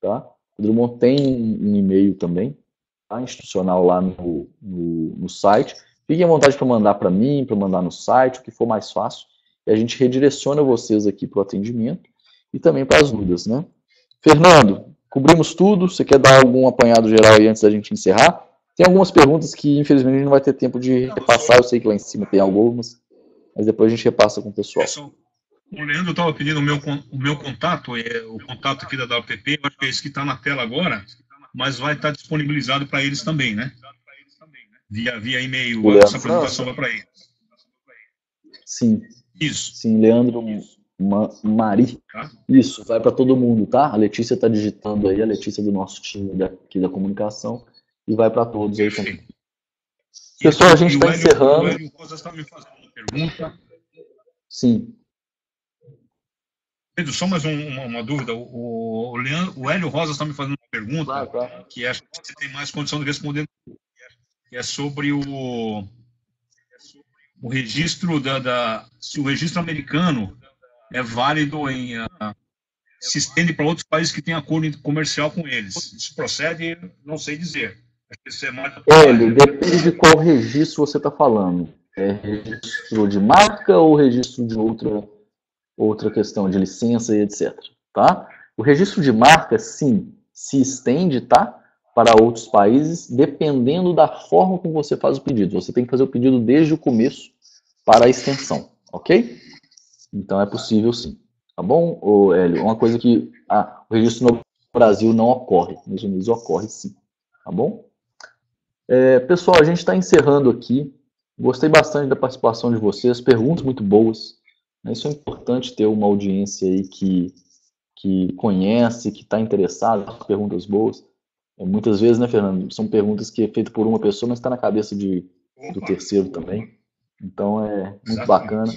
tá? O Drummond tem um e-mail também, tá? Institucional lá no site. Fiquem à vontade para mandar para mim, para mandar no site, o que for mais fácil. E a gente redireciona vocês aqui para o atendimento e também para as dúvidas, né? Fernando, cobrimos tudo. Você quer dar algum apanhado geral aí antes da gente encerrar? Tem algumas perguntas que, infelizmente, a gente não vai ter tempo de repassar. Eu sei que lá em cima tem algumas, mas depois a gente repassa com o pessoal. O Leandro estava pedindo o meu contato, o contato aqui da WPP, eu acho que é esse que está na tela agora, mas vai estar disponibilizado para eles também, né? Via e-mail, essa apresentação vai para eles. Sim. Isso. Sim, Leandro Mari. Tá? Isso, vai para todo mundo, tá? A Letícia está digitando aí, a Letícia do nosso time aqui da comunicação, e vai para todos aí também. Pessoal, a gente está encerrando. O Hélio Rosa está me fazendo uma pergunta. Sim. Pedro, só mais uma dúvida. O Hélio Rosa está me fazendo uma pergunta, claro. Que acho que você tem mais condição de responder, que é sobre o registro se o registro americano é válido se estende para outros países que têm acordo comercial com eles. Isso procede? Não sei dizer. Acho que isso é mais... Hélio, depende de qual registro você está falando. É registro de marca ou registro de outra questão de licença e etc. Tá? O registro de marca, sim, se estende, tá, para outros países, dependendo da forma como você faz o pedido. Você tem que fazer o pedido desde o começo para a extensão, ok? Então é possível sim. Tá bom, Hélio? Uma coisa que o registro no Brasil não ocorre, nos Unidos ocorre sim. Tá bom? Pessoal, a gente está encerrando aqui. Gostei bastante da participação de vocês, perguntas muito boas. Isso é importante ter uma audiência aí que conhece, que está interessada, perguntas boas. Muitas vezes, né, Fernando, são perguntas que é feita por uma pessoa, mas está na cabeça do terceiro também. Então é muito bacana.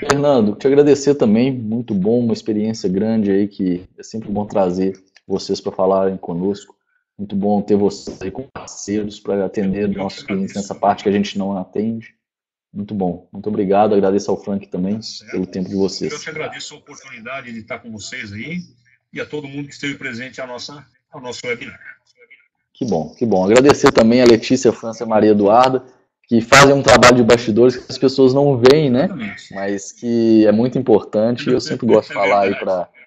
Fernando, te agradecer também, muito bom, uma experiência grande aí, que é sempre bom trazer vocês para falarem conosco. Muito bom ter vocês aí como parceiros para atender nossos clientes nessa parte que a gente não atende. Muito bom. Muito obrigado. Agradeço ao Frank também pelo tempo de vocês. Eu te agradeço a oportunidade de estar com vocês aí e a todo mundo que esteve presente ao nosso webinar. Que bom, que bom. Agradecer também a Letícia, a França e a Maria Eduarda, que fazem um trabalho de bastidores que as pessoas não veem, né? Mas que é muito importante. Eu sempre gosto de falar aí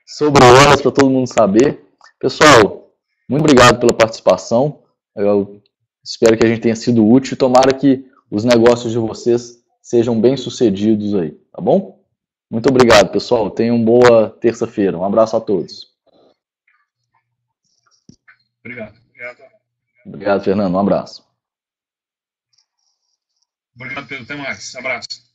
sobre elas para todo mundo saber. Pessoal, muito obrigado pela participação. Eu espero que a gente tenha sido útil. Tomara que os negócios de vocês sejam bem sucedidos aí, tá bom? Muito obrigado, pessoal. Tenham boa terça-feira. Um abraço a todos. Obrigado. Obrigado, Fernando. Um abraço. Obrigado, Pedro. Até mais. Abraço.